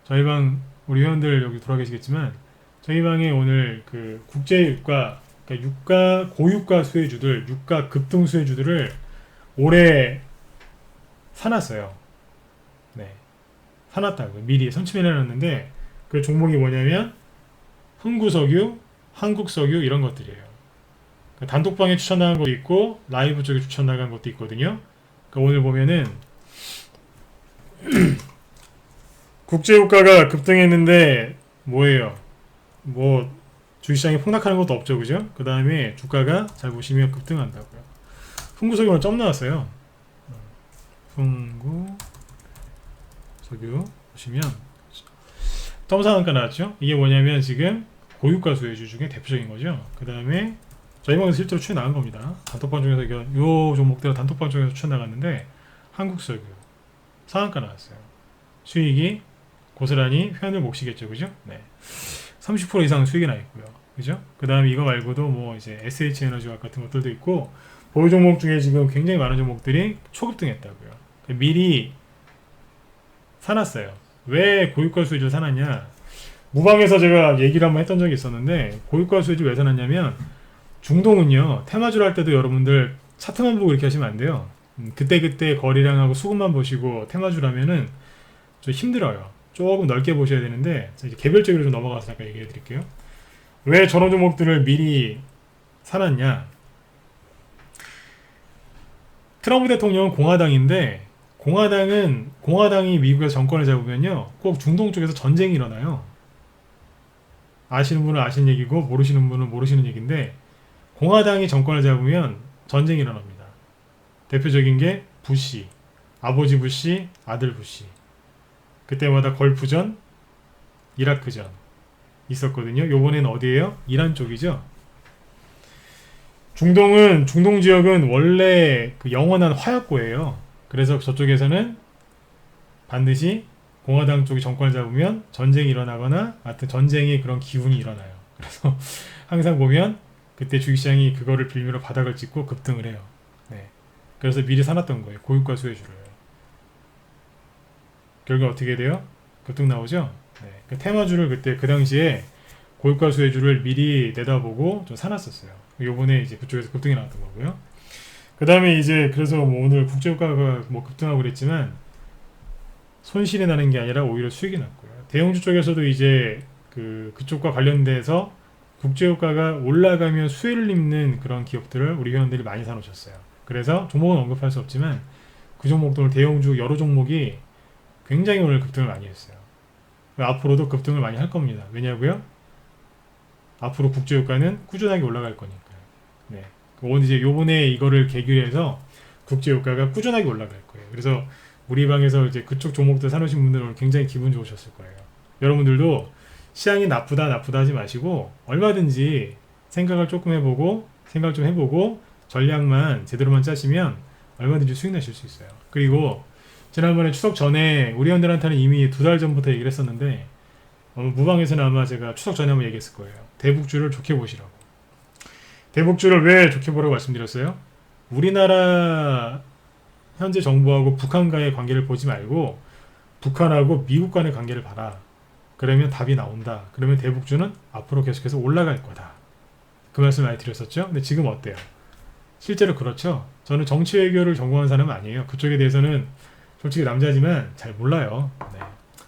저희 방 우리 회원들 여기 돌아 계시겠지만, 저희 방에 오늘 그 국제 유가, 그러니까 고유가 수혜주들, 유가 급등 수혜주들을 올해 사놨어요. 네, 사놨다고요. 미리 선침해 놨는데 그 종목이 뭐냐면 흥구석유, 한국석유 이런 것들이에요. 그러니까 단톡방에 추천 나간 것도 있고 라이브 쪽에 추천 나간 것도 있거든요. 그러니까 오늘 보면은 국제유가가 급등했는데 뭐예요? 뭐 주식시장이 폭락하는 것도 없죠, 그죠? 그 다음에 주가가 잘 보시면 급등한다고요. 흥구석유 오늘 점 나왔어요. 흥구 석유 보시면 점상한가 나왔죠? 이게 뭐냐면 지금 고유가 수혜주 중에 대표적인 거죠. 그 다음에 저희 방에서 실제로 추천 나간 겁니다. 단톡방 중에서 요 종목들 단톡방 중에서 추천 나갔는데 한국석유 상한가 나왔어요. 수익이 고스란히 회원들 몫이겠죠, 그죠? 네, 30% 이상 수익이 나 있고요, 그죠? 그 다음에 이거 말고도 뭐 이제 SH에너지와 같은 것들도 있고 보유 종목 중에 지금 굉장히 많은 종목들이 초급등했다고요. 미리 사놨어요. 왜 고유가 수혜주를 사놨냐? 무방에서 제가 얘기를 한번 했던 적이 있었는데, 고유가 수혜주 왜 사놨냐면, 중동은요 테마주를 할 때도 여러분들 차트만 보고 이렇게 하시면 안 돼요. 그때 거래량하고 수급만 보시고 테마주라면은 좀 힘들어요. 조금 넓게 보셔야 되는데, 이제 개별적으로 좀 넘어가서 잠깐 얘기해 드릴게요. 왜 저런 종목들을 미리 사놨냐? 트럼프 대통령은 공화당인데, 공화당이 미국에서 정권을 잡으면요 꼭 중동 쪽에서 전쟁이 일어나요. 아시는 분은 아시는 얘기고 모르시는 분은 모르시는 얘기인데, 공화당이 정권을 잡으면 전쟁이 일어납니다. 대표적인 게 부시, 아버지 부시, 아들 부시. 그때마다 걸프전, 이라크전 있었거든요. 요번엔 어디예요? 이란 쪽이죠. 중동 지역은 원래 그 영원한 화약고예요. 그래서 저쪽에서는 반드시 공화당 쪽이 정권을 잡으면 전쟁이 일어나거나 하여튼 전쟁의 그런 기운이 일어나요. 그래서 항상 보면 그때 주식시장이 그거를 빌미로 바닥을 찍고 급등을 해요. 네. 그래서 미리 사놨던 거예요. 고유가 수혜주를. 결국 어떻게 돼요? 급등 나오죠? 네. 그 테마주를 그때 그 당시에 고유가 수혜주를 미리 내다보고 좀 사놨었어요. 요번에 이제 그쪽에서 급등이 나왔던 거고요. 그 다음에 이제 그래서 뭐 오늘 국제유가가 뭐 급등하고 그랬지만 손실이 나는 게 아니라 오히려 수익이 났고요. 대형주 쪽에서도 이제 그쪽과 관련돼서 국제유가가 올라가면 수혜를 입는 그런 기업들을 우리 회원들이 많이 사놓으셨어요. 그래서 종목은 언급할 수 없지만 그 종목들 대형주 여러 종목이 굉장히 오늘 급등을 많이 했어요. 앞으로도 급등을 많이 할 겁니다. 왜냐고요? 앞으로 국제유가는 꾸준하게 올라갈 거니까요. 네. 오늘 이제 요번에 이거를 계기로 해서 국제유가가 꾸준하게 올라갈 거예요. 그래서 우리 방에서 이제 그쪽 종목들 사놓으신 분들은 굉장히 기분 좋으셨을 거예요. 여러분들도 시장이 나쁘다 하지 마시고 얼마든지 생각을 조금 해보고 생각 좀 해보고 전략만 제대로만 짜시면 얼마든지 수익 나실 수 있어요. 그리고 지난번에 추석 전에 우리 회원들한테는 이미 2달 전부터 얘기를 했었는데 무방에서는 아마 제가 추석 전에 한번 얘기했을 거예요. 대북주를 좋게 보시라고. 대북주를 왜 좋게 보라고 말씀드렸어요? 우리나라 현재 정부하고 북한과의 관계를 보지 말고 북한하고 미국 간의 관계를 봐라. 그러면 답이 나온다. 그러면 대북주는 앞으로 계속해서 올라갈 거다. 그 말씀 많이 드렸었죠? 근데 지금 어때요? 실제로 그렇죠? 저는 정치 외교를 전공한 사람은 아니에요. 그쪽에 대해서는 솔직히 남자지만 잘 몰라요. 네.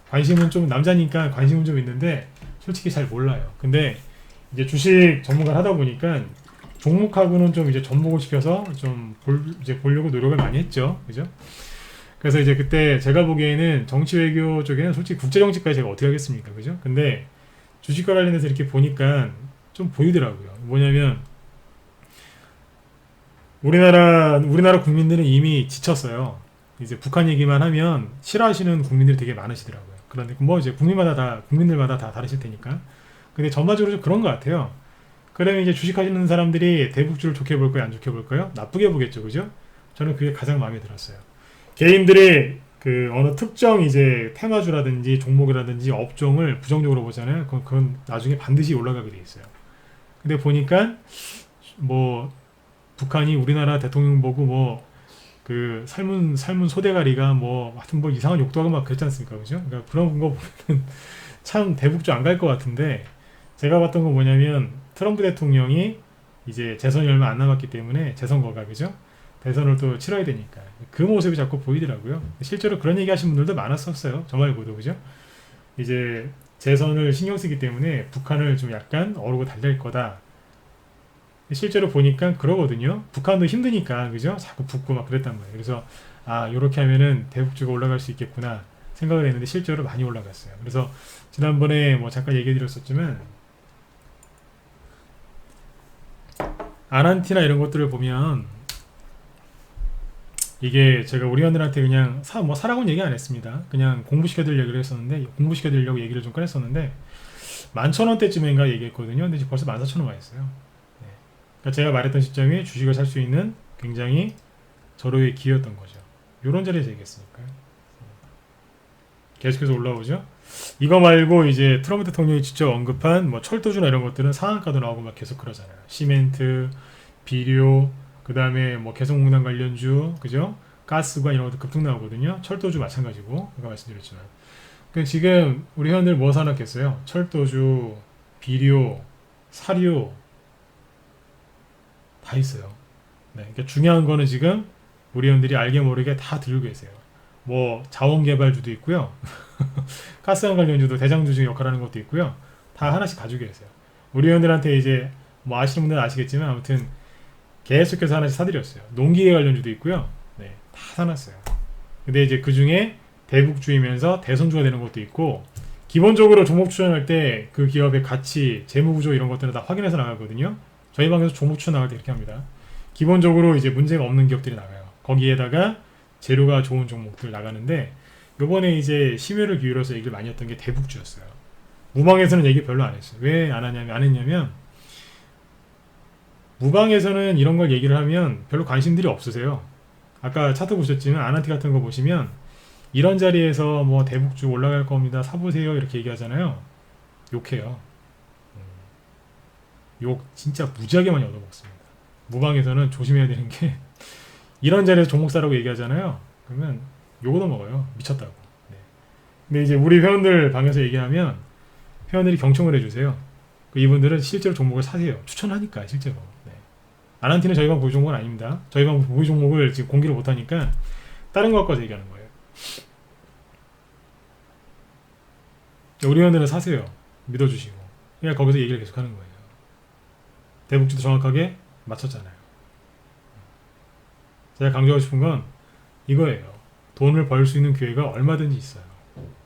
관심은 좀 남자니까 관심은 좀 있는데 솔직히 잘 몰라요. 근데 이제 주식 전문가를 하다 보니까 종목하고는 좀 이제 접목을 시켜서 좀 이제 보려고 노력을 많이 했죠. 그죠? 그래서 이제 그때 제가 보기에는 정치 외교 쪽에는 솔직히 국제 정치까지 제가 어떻게 하겠습니까? 그죠? 근데 주식과 관련해서 이렇게 보니까 좀 보이더라고요. 뭐냐면 우리나라 국민들은 이미 지쳤어요. 이제 북한 얘기만 하면 싫어하시는 국민들이 되게 많으시더라고요. 그런데 뭐 이제 국민들마다 다 다르실 테니까. 근데 전반적으로 좀 그런 것 같아요. 그러면 이제 주식하시는 사람들이 대북주를 좋게 볼까요? 안 좋게 볼까요? 나쁘게 보겠죠. 그죠? 저는 그게 가장 마음에 들었어요. 개인들이 그 어느 특정 이제 테마주라든지 종목이라든지 업종을 부정적으로 보잖아요. 그건 나중에 반드시 올라가게 돼 있어요. 근데 보니까 뭐 북한이 우리나라 대통령 보고 뭐 그 삶은 소대가리가 뭐 하여튼 뭐 이상한 욕도 하고 막 그랬지 않습니까? 그죠? 그러니까 그런 거 보면 참 대북주 안 갈 것 같은데 제가 봤던 건 뭐냐면 트럼프 대통령이 이제 재선이 얼마 안 남았기 때문에 재선거가 그죠? 대선을 또 치러야 되니까 그 모습이 자꾸 보이더라고요. 실제로 그런 얘기 하신 분들도 많았었어요. 저 말고도 그죠? 이제 재선을 신경 쓰기 때문에 북한을 좀 약간 어르고 달랠 거다. 실제로 보니까 그러거든요. 북한도 힘드니까 그죠? 자꾸 붙고 막 그랬단 말이에요. 그래서 요렇게 하면은 대북주가 올라갈 수 있겠구나 생각을 했는데 실제로 많이 올라갔어요. 그래서 지난번에 뭐 잠깐 얘기 드렸었지만 아난티나 이런 것들을 보면 이게 제가 우리 회원들한테 그냥 사라고는 얘기 안 했습니다. 그냥 공부시켜드릴 얘기를 했었는데 공부시켜드리려고 얘기를 좀 꺼냈었는데 11,000원대쯤인가 얘기했거든요. 근데 지금 벌써 14,000원 와 있어요. 그러니까 제가 말했던 시점이 주식을 살 수 있는 굉장히 절호의 기회였던 거죠. 요런 자리에서 얘기했으니까요. 계속해서 올라오죠. 이거 말고 이제 트럼프 대통령이 직접 언급한 뭐 철도주나 이런 것들은 상한가도 나오고 막 계속 그러잖아요. 시멘트, 비료, 그 다음에 뭐 개성공단 관련주, 그죠? 가스관 이런 것도 급등 나오거든요. 철도주 마찬가지고, 아까 말씀드렸지만. 그러니까 지금 우리 회원들 뭐 사놨겠어요? 철도주, 비료, 사료, 다 있어요. 네, 그러니까 중요한 거는 지금 우리 회원들이 알게 모르게 다 들고 계세요. 뭐 자원개발주도 있고요. 가스관 관련주도 대장주 중 역할하는 것도 있고요. 다 하나씩 가지고 계세요. 우리 회원들한테 이제 뭐 아시는 분들은 아시겠지만 아무튼 계속해서 하나씩 사드렸어요. 농기계 관련주도 있고요. 네, 다 사놨어요. 근데 이제 그 중에 대북주이면서 대선주가 되는 것도 있고 기본적으로 종목 추천할 때 그 기업의 가치, 재무구조 이런 것들은 다 확인해서 나가거든요. 저희 방에서 종목 추천 나갈 때 이렇게 합니다. 기본적으로 이제 문제가 없는 기업들이 나가요. 거기에다가 재료가 좋은 종목들 나가는데 요번에 이제 심혈을 기울여서 얘기를 많이 했던 게 대북주였어요. 무방에서는 얘기 별로 안 했어요. 왜 안 했냐면 무방에서는 이런 걸 얘기를 하면 별로 관심들이 없으세요. 아까 차트 보셨지만 아난티 같은 거 보시면 이런 자리에서 뭐 대북주 올라갈 겁니다. 사보세요 이렇게 얘기하잖아요. 욕해요. 욕 진짜 무지하게 많이 얻어먹습니다. 무방에서는 조심해야 되는 게 이런 자리에서 종목 사라고 얘기하잖아요. 그러면 욕 얻어먹어요. 미쳤다고. 네. 근데 이제 우리 회원들 방에서 얘기하면 회원들이 경청을 해주세요. 이분들은 실제로 종목을 사세요. 추천하니까 실제로. 네. 아난티는 저희 방 보유 종목은 아닙니다. 저희 방 보유 종목을 지금 공개를 못하니까 다른 거 갖고 얘기하는 거예요. 우리 회원들은 사세요. 믿어주시고 그냥 거기서 얘기를 계속하는 거예요. 대북주도 정확하게 맞췄잖아요. 제가 강조하고 싶은 건 이거예요. 돈을 벌 수 있는 기회가 얼마든지 있어요.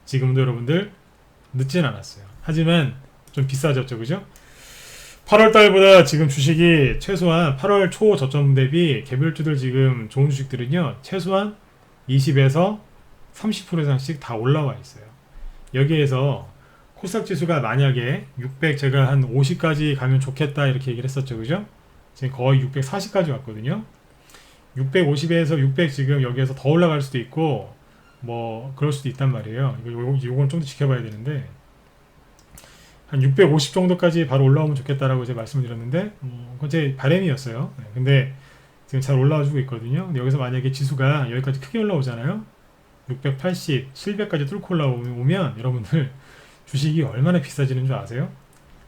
지금도 여러분들 늦진 않았어요. 하지만 좀 비싸졌죠, 그죠? 8월 달보다 지금 주식이 최소한 8월 초 저점 대비 개별주들 지금 좋은 주식들은요, 최소한 20에서 30% 이상씩 다 올라와 있어요. 여기에서 코스닥 지수가 만약에 600 제가 한 50까지 가면 좋겠다 이렇게 얘기를 했었죠, 그죠? 지금 거의 640까지 왔거든요. 650에서 600 지금 여기에서 더 올라갈 수도 있고 뭐 그럴 수도 있단 말이에요. 요건 좀 더 지켜봐야 되는데 한 650 정도까지 바로 올라오면 좋겠다라고 제가 말씀을 드렸는데 그건 제 바람이었어요. 네, 근데 지금 잘 올라와주고 있거든요. 근데 여기서 만약에 지수가 여기까지 크게 올라오잖아요. 680, 700까지 뚫고 올라오면 여러분들 주식이 얼마나 비싸지는 줄 아세요?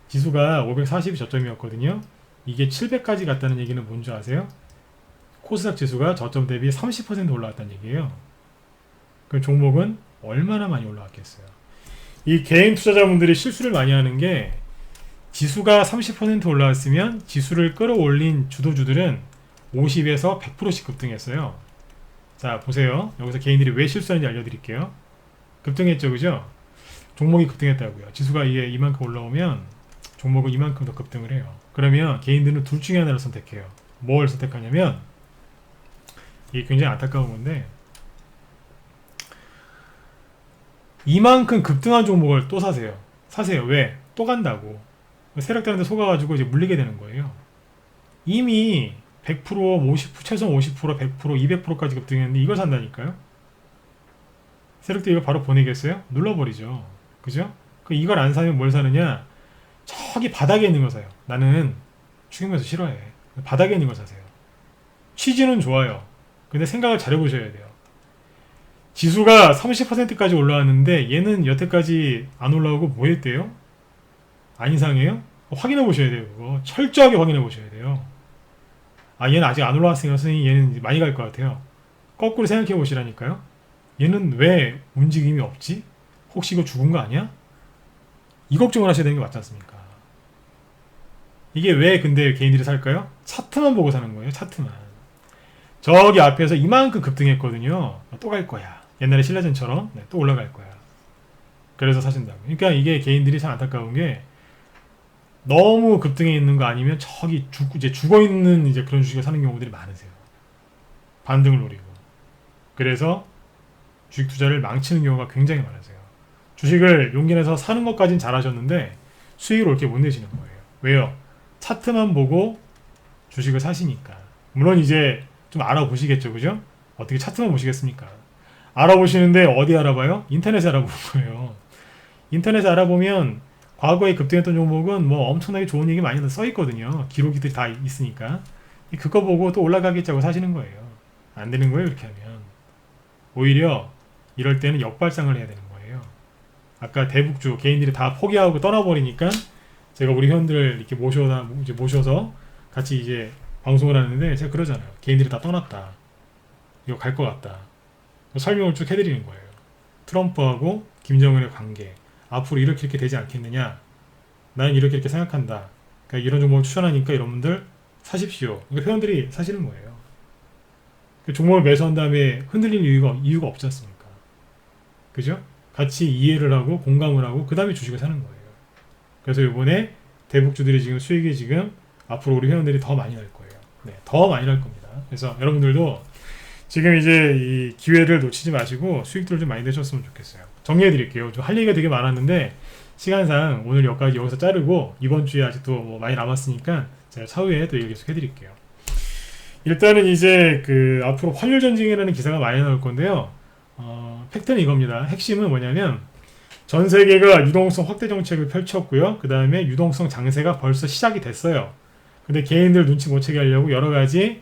지수가 540이 저점이었거든요. 이게 700까지 갔다는 얘기는 뭔지 아세요? 코스닥 지수가 저점 대비 30% 올라왔다는 얘기예요. 그 종목은 얼마나 많이 올라왔겠어요. 이 개인 투자자분들이 실수를 많이 하는 게 지수가 30% 올라왔으면 지수를 끌어올린 주도주들은 50에서 100%씩 급등했어요. 자, 보세요. 여기서 개인들이 왜 실수하는지 알려드릴게요. 급등했죠, 그죠? 종목이 급등했다고요. 지수가 이게 이만큼 올라오면 종목은 이만큼 더 급등을 해요. 그러면 개인들은 둘 중에 하나를 선택해요. 뭘 선택하냐면 이게 굉장히 안타까운 건데 이만큼 급등한 종목을 또 사세요. 사세요. 왜? 또 간다고. 세력들한테 속아가지고 이제 물리게 되는 거예요. 이미 100%, 50, 최소한 50%, 100%, 200%까지 급등했는데 이걸 산다니까요? 세력들 이거 바로 보내겠어요? 눌러버리죠. 그죠? 이걸 안 사면 뭘 사느냐? 저기 바닥에 있는 거 사요. 나는 추경에서 싫어해. 바닥에 있는 걸 사세요. 취지는 좋아요. 근데 생각을 잘 해보셔야 돼요. 지수가 30%까지 올라왔는데 얘는 여태까지 안 올라오고 뭐 했대요? 안 이상해요? 확인해 보셔야 돼요. 그거 철저하게 확인해 보셔야 돼요. 아, 얘는 아직 안 올라왔으니까 선생님 얘는 많이 갈 것 같아요. 거꾸로 생각해 보시라니까요. 얘는 왜 움직임이 없지? 혹시 이거 죽은 거 아니야? 이 걱정을 하셔야 되는 게 맞지 않습니까? 이게 왜 근데 개인들이 살까요? 차트만 보고 사는 거예요. 차트만. 저기 앞에서 이만큼 급등했거든요. 또 갈 거야. 옛날에 신라젠처럼 또 올라갈 거야. 그래서 사신다고. 그러니까 이게 개인들이 참 안타까운 게 너무 급등해 있는 거 아니면 저기 이제 죽어 있는 이제 그런 주식을 사는 경우들이 많으세요. 반등을 노리고. 그래서 주식 투자를 망치는 경우가 굉장히 많으세요. 주식을 용기 내서 사는 것까진 잘하셨는데 수익을 옳게 못 내시는 거예요. 왜요? 차트만 보고 주식을 사시니까. 물론 이제 좀 알아보시겠죠, 그죠? 어떻게 차트만 보시겠습니까? 알아보시는데 어디 알아봐요? 인터넷에 알아보는 거예요. 인터넷에 알아보면 과거에 급등했던 종목은 뭐 엄청나게 좋은 얘기 많이 써 있거든요. 기록들이 다 있으니까. 그거 보고 또 올라가겠자고 사시는 거예요. 안 되는 거예요, 그렇게 하면. 오히려 이럴 때는 역발상을 해야 되는 거예요. 아까 대북주 개인들이 다 포기하고 떠나버리니까 제가 우리 회원들을 이렇게 모셔서 같이 이제 방송을 하는데 제가 그러잖아요. 개인들이 다 떠났다. 이거 갈 것 같다. 설명을 쭉 해드리는 거예요. 트럼프하고 김정은의 관계. 앞으로 이렇게 되지 않겠느냐. 나는 이렇게 생각한다. 그러니까 이런 종목을 추천하니까 여러분들 사십시오. 그러니까 회원들이 사시는 거예요. 종목을 매수한 다음에 흔들릴 이유가 없지 않습니까? 그죠? 같이 이해를 하고 공감을 하고 그 다음에 주식을 사는 거예요. 그래서 이번에 대북주들이 지금 수익이 지금 앞으로 우리 회원들이 더 많이 날 거예요. 네, 더 많이 날 겁니다. 그래서 여러분들도 지금 이제 이 기회를 놓치지 마시고 수익들을 좀 많이 내셨으면 좋겠어요. 정리해 드릴게요. 좀 할 얘기가 되게 많았는데 시간상 오늘 여기까지 여기서 자르고 이번 주에 아직도 뭐 많이 남았으니까 제가 차후에 또 얘기 계속 해드릴게요. 일단은 이제 그 앞으로 환율 전쟁이라는 기사가 많이 나올 건데요. 팩트는 이겁니다. 핵심은 뭐냐면 전 세계가 유동성 확대 정책을 펼쳤고요. 그 다음에 유동성 장세가 벌써 시작이 됐어요. 근데 개인들 눈치 못 채게 하려고 여러 가지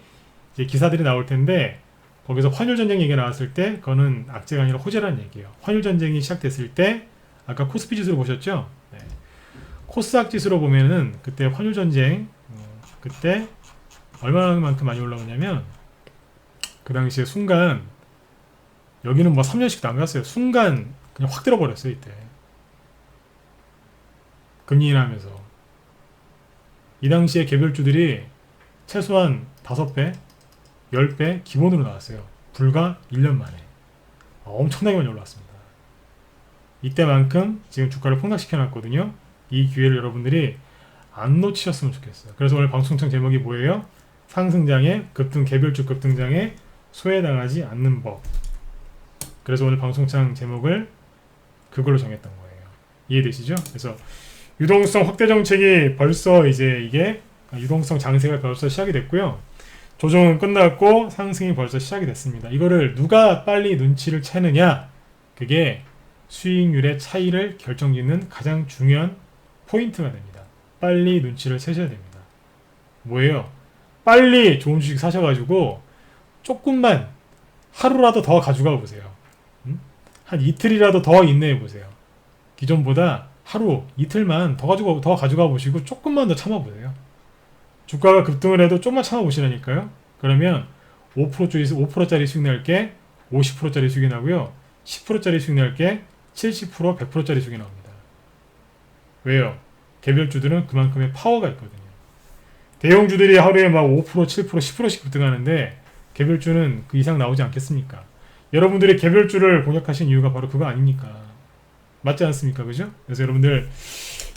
이제 기사들이 나올 텐데 거기서 환율 전쟁 얘기가 나왔을 때 그거는 악재가 아니라 호재라는 얘기예요. 환율 전쟁이 시작됐을 때 아까 코스피 지수로 보셨죠? 네. 코스닥 지수로 보면은 그때 환율 전쟁 그때 얼마만큼 많이 올라오냐면 그 당시에 순간 여기는 뭐 3년씩도 안 갔어요. 순간 그냥 확 들어버렸어요. 이때 금리 인하하면서 이 당시에 개별주들이 최소한 5배, 10배 기본으로 나왔어요. 불과 1년 만에. 엄청나게 많이 올라왔습니다. 이때만큼 지금 주가를 폭락시켜 놨거든요. 이 기회를 여러분들이 안 놓치셨으면 좋겠어요. 그래서 오늘 방송청 제목이 뭐예요? 상승장에 개별주 급등장에 소외당하지 않는 법. 그래서 오늘 방송창 제목을 그걸로 정했던 거예요. 이해되시죠? 그래서 유동성 확대 정책이 벌써 이제 이게 유동성 장세가 벌써 시작이 됐고요. 조정은 끝났고 상승이 벌써 시작이 됐습니다. 이거를 누가 빨리 눈치를 채느냐, 그게 수익률의 차이를 결정짓는 가장 중요한 포인트가 됩니다. 빨리 눈치를 채셔야 됩니다. 뭐예요? 빨리 좋은 주식 사셔가지고 조금만 하루라도 더 가져가 보세요. 한 이틀이라도 더 인내해 보세요. 기존보다 하루, 이틀만 더 가져가 보시고 조금만 더 참아 보세요. 주가가 급등을 해도 조금만 참아 보시라니까요. 그러면 5%짜리 수익 날 게 50%짜리 수익이 나고요. 10%짜리 수익 날 게 70%, 100%짜리 수익이 나옵니다. 왜요? 개별주들은 그만큼의 파워가 있거든요. 대형주들이 하루에 막 5%, 7%, 10%씩 급등하는데 개별주는 그 이상 나오지 않겠습니까? 여러분들이 개별주를 공략하신 이유가 바로 그거 아닙니까? 맞지 않습니까? 그죠? 그래서 여러분들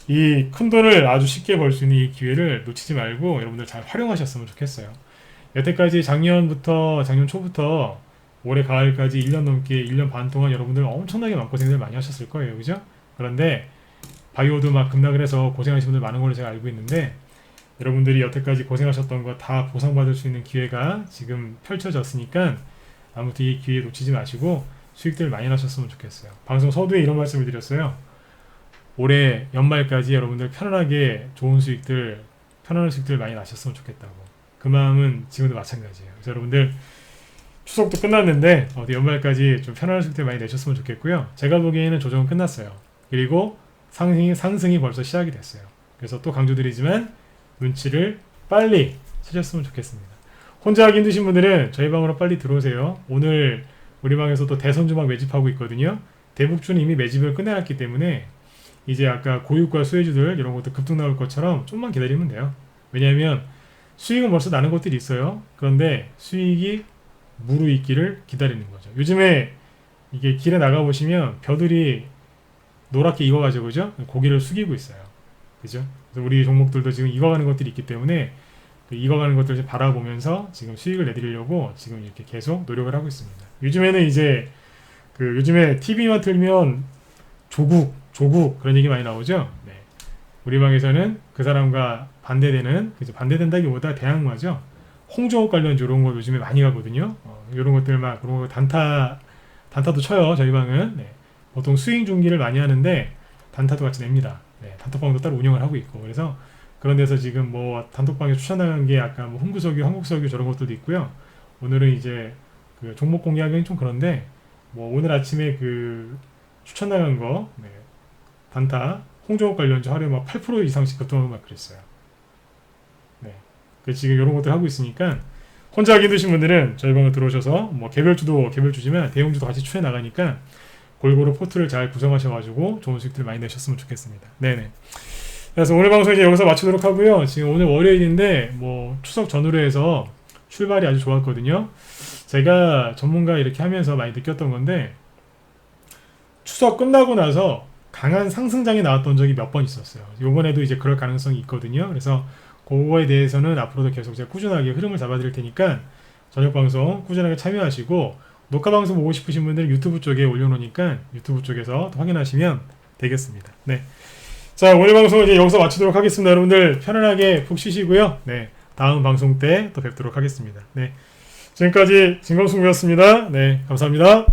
이 큰 돈을 아주 쉽게 벌 수 있는 이 기회를 놓치지 말고 여러분들 잘 활용하셨으면 좋겠어요. 여태까지 작년 초부터 올해 가을까지 1년 넘게 1년 반 동안 여러분들 엄청나게 마음고생들 많이 하셨을 거예요. 그죠? 그런데 바이오도 막 급락을 해서 고생하신 분들 많은 걸로 제가 알고 있는데 여러분들이 여태까지 고생하셨던 거 다 보상받을 수 있는 기회가 지금 펼쳐졌으니까 아무튼 이 기회 놓치지 마시고 수익들 많이 나셨으면 좋겠어요. 방송 서두에 이런 말씀을 드렸어요. 올해 연말까지 여러분들 편안한 수익들 많이 나셨으면 좋겠다고. 그 마음은 지금도 마찬가지예요. 그래서 여러분들 추석도 끝났는데 어디 연말까지 좀 편안한 수익들 많이 내셨으면 좋겠고요. 제가 보기에는 조정은 끝났어요. 그리고 상승이 벌써 시작이 됐어요. 그래서 또 강조드리지만 눈치를 빨리 채셨으면 좋겠습니다. 혼자 하기 힘드신 분들은 저희 방으로 빨리 들어오세요. 오늘 우리 방에서도 대선주막 매집하고 있거든요. 대북주는 이미 매집을 끝내놨기 때문에 이제 아까 고유가 수혜주들 이런 것도 급등 나올 것처럼 좀만 기다리면 돼요. 왜냐하면 수익은 벌써 나는 것들이 있어요. 그런데 수익이 무르익기를 기다리는 거죠. 요즘에 이게 길에 나가보시면 벼들이 노랗게 익어가지고 그죠? 고개를 숙이고 있어요. 그죠? 그래서 우리 종목들도 지금 익어가는 것들이 있기 때문에 그 익어가는 것들을 바라보면서 지금 수익을 내드리려고 지금 이렇게 계속 노력을 하고 있습니다. 요즘에는 이제 요즘에 TV만 틀면 조국 그런 얘기 많이 나오죠. 네. 우리 방에서는 그 사람과 반대된다기보다 대항마죠. 홍종욱 관련주 이런 거 요즘에 많이 가거든요. 이런 것들 막 그런 거 단타도 쳐요. 저희 방은 보통 스윙 중기를 많이 하는데 단타도 같이 냅니다. 단톡방도 따로 운영을 하고 있고 그래서 그런 데서 지금 뭐 단톡방에 추천하는 게 아까 뭐 홍구석유, 한국석유 저런 것들도 있고요. 오늘은 이제 그 종목 공개하기는 좀 그런데 뭐 오늘 아침에 그 추천 나간 거 단타 홍종욱 관련주 하루에 막 8% 이상씩 급등하고 막 그랬어요. 그래서 지금 이런 것들 하고 있으니까 혼자 하기 힘드신 분들은 저희 방에 들어오셔서 뭐 개별주도 개별주지만 대형주도 같이 추해 나가니까 골고루 포트를 잘 구성하셔가지고 좋은 수익들 많이 내셨으면 좋겠습니다. 네네. 그래서 오늘 방송 이제 여기서 마치도록 하고요. 지금 오늘 월요일인데 뭐 추석 전후로 해서 출발이 아주 좋았거든요. 제가 전문가 이렇게 하면서 많이 느꼈던 건데 추석 끝나고 나서 강한 상승장이 나왔던 적이 몇 번 있었어요. 이번에도 이제 그럴 가능성이 있거든요. 그래서 그거에 대해서는 앞으로도 계속 제가 꾸준하게 흐름을 잡아드릴 테니까 저녁 방송 꾸준하게 참여하시고 녹화 방송 보고 싶으신 분들은 유튜브 쪽에 올려놓으니까 유튜브 쪽에서 확인하시면 되겠습니다. 네. 자, 오늘 방송은 이제 여기서 마치도록 하겠습니다. 여러분들 편안하게 푹 쉬시고요. 네. 다음 방송 때 또 뵙도록 하겠습니다. 네. 지금까지 진검승부였습니다. 네. 감사합니다.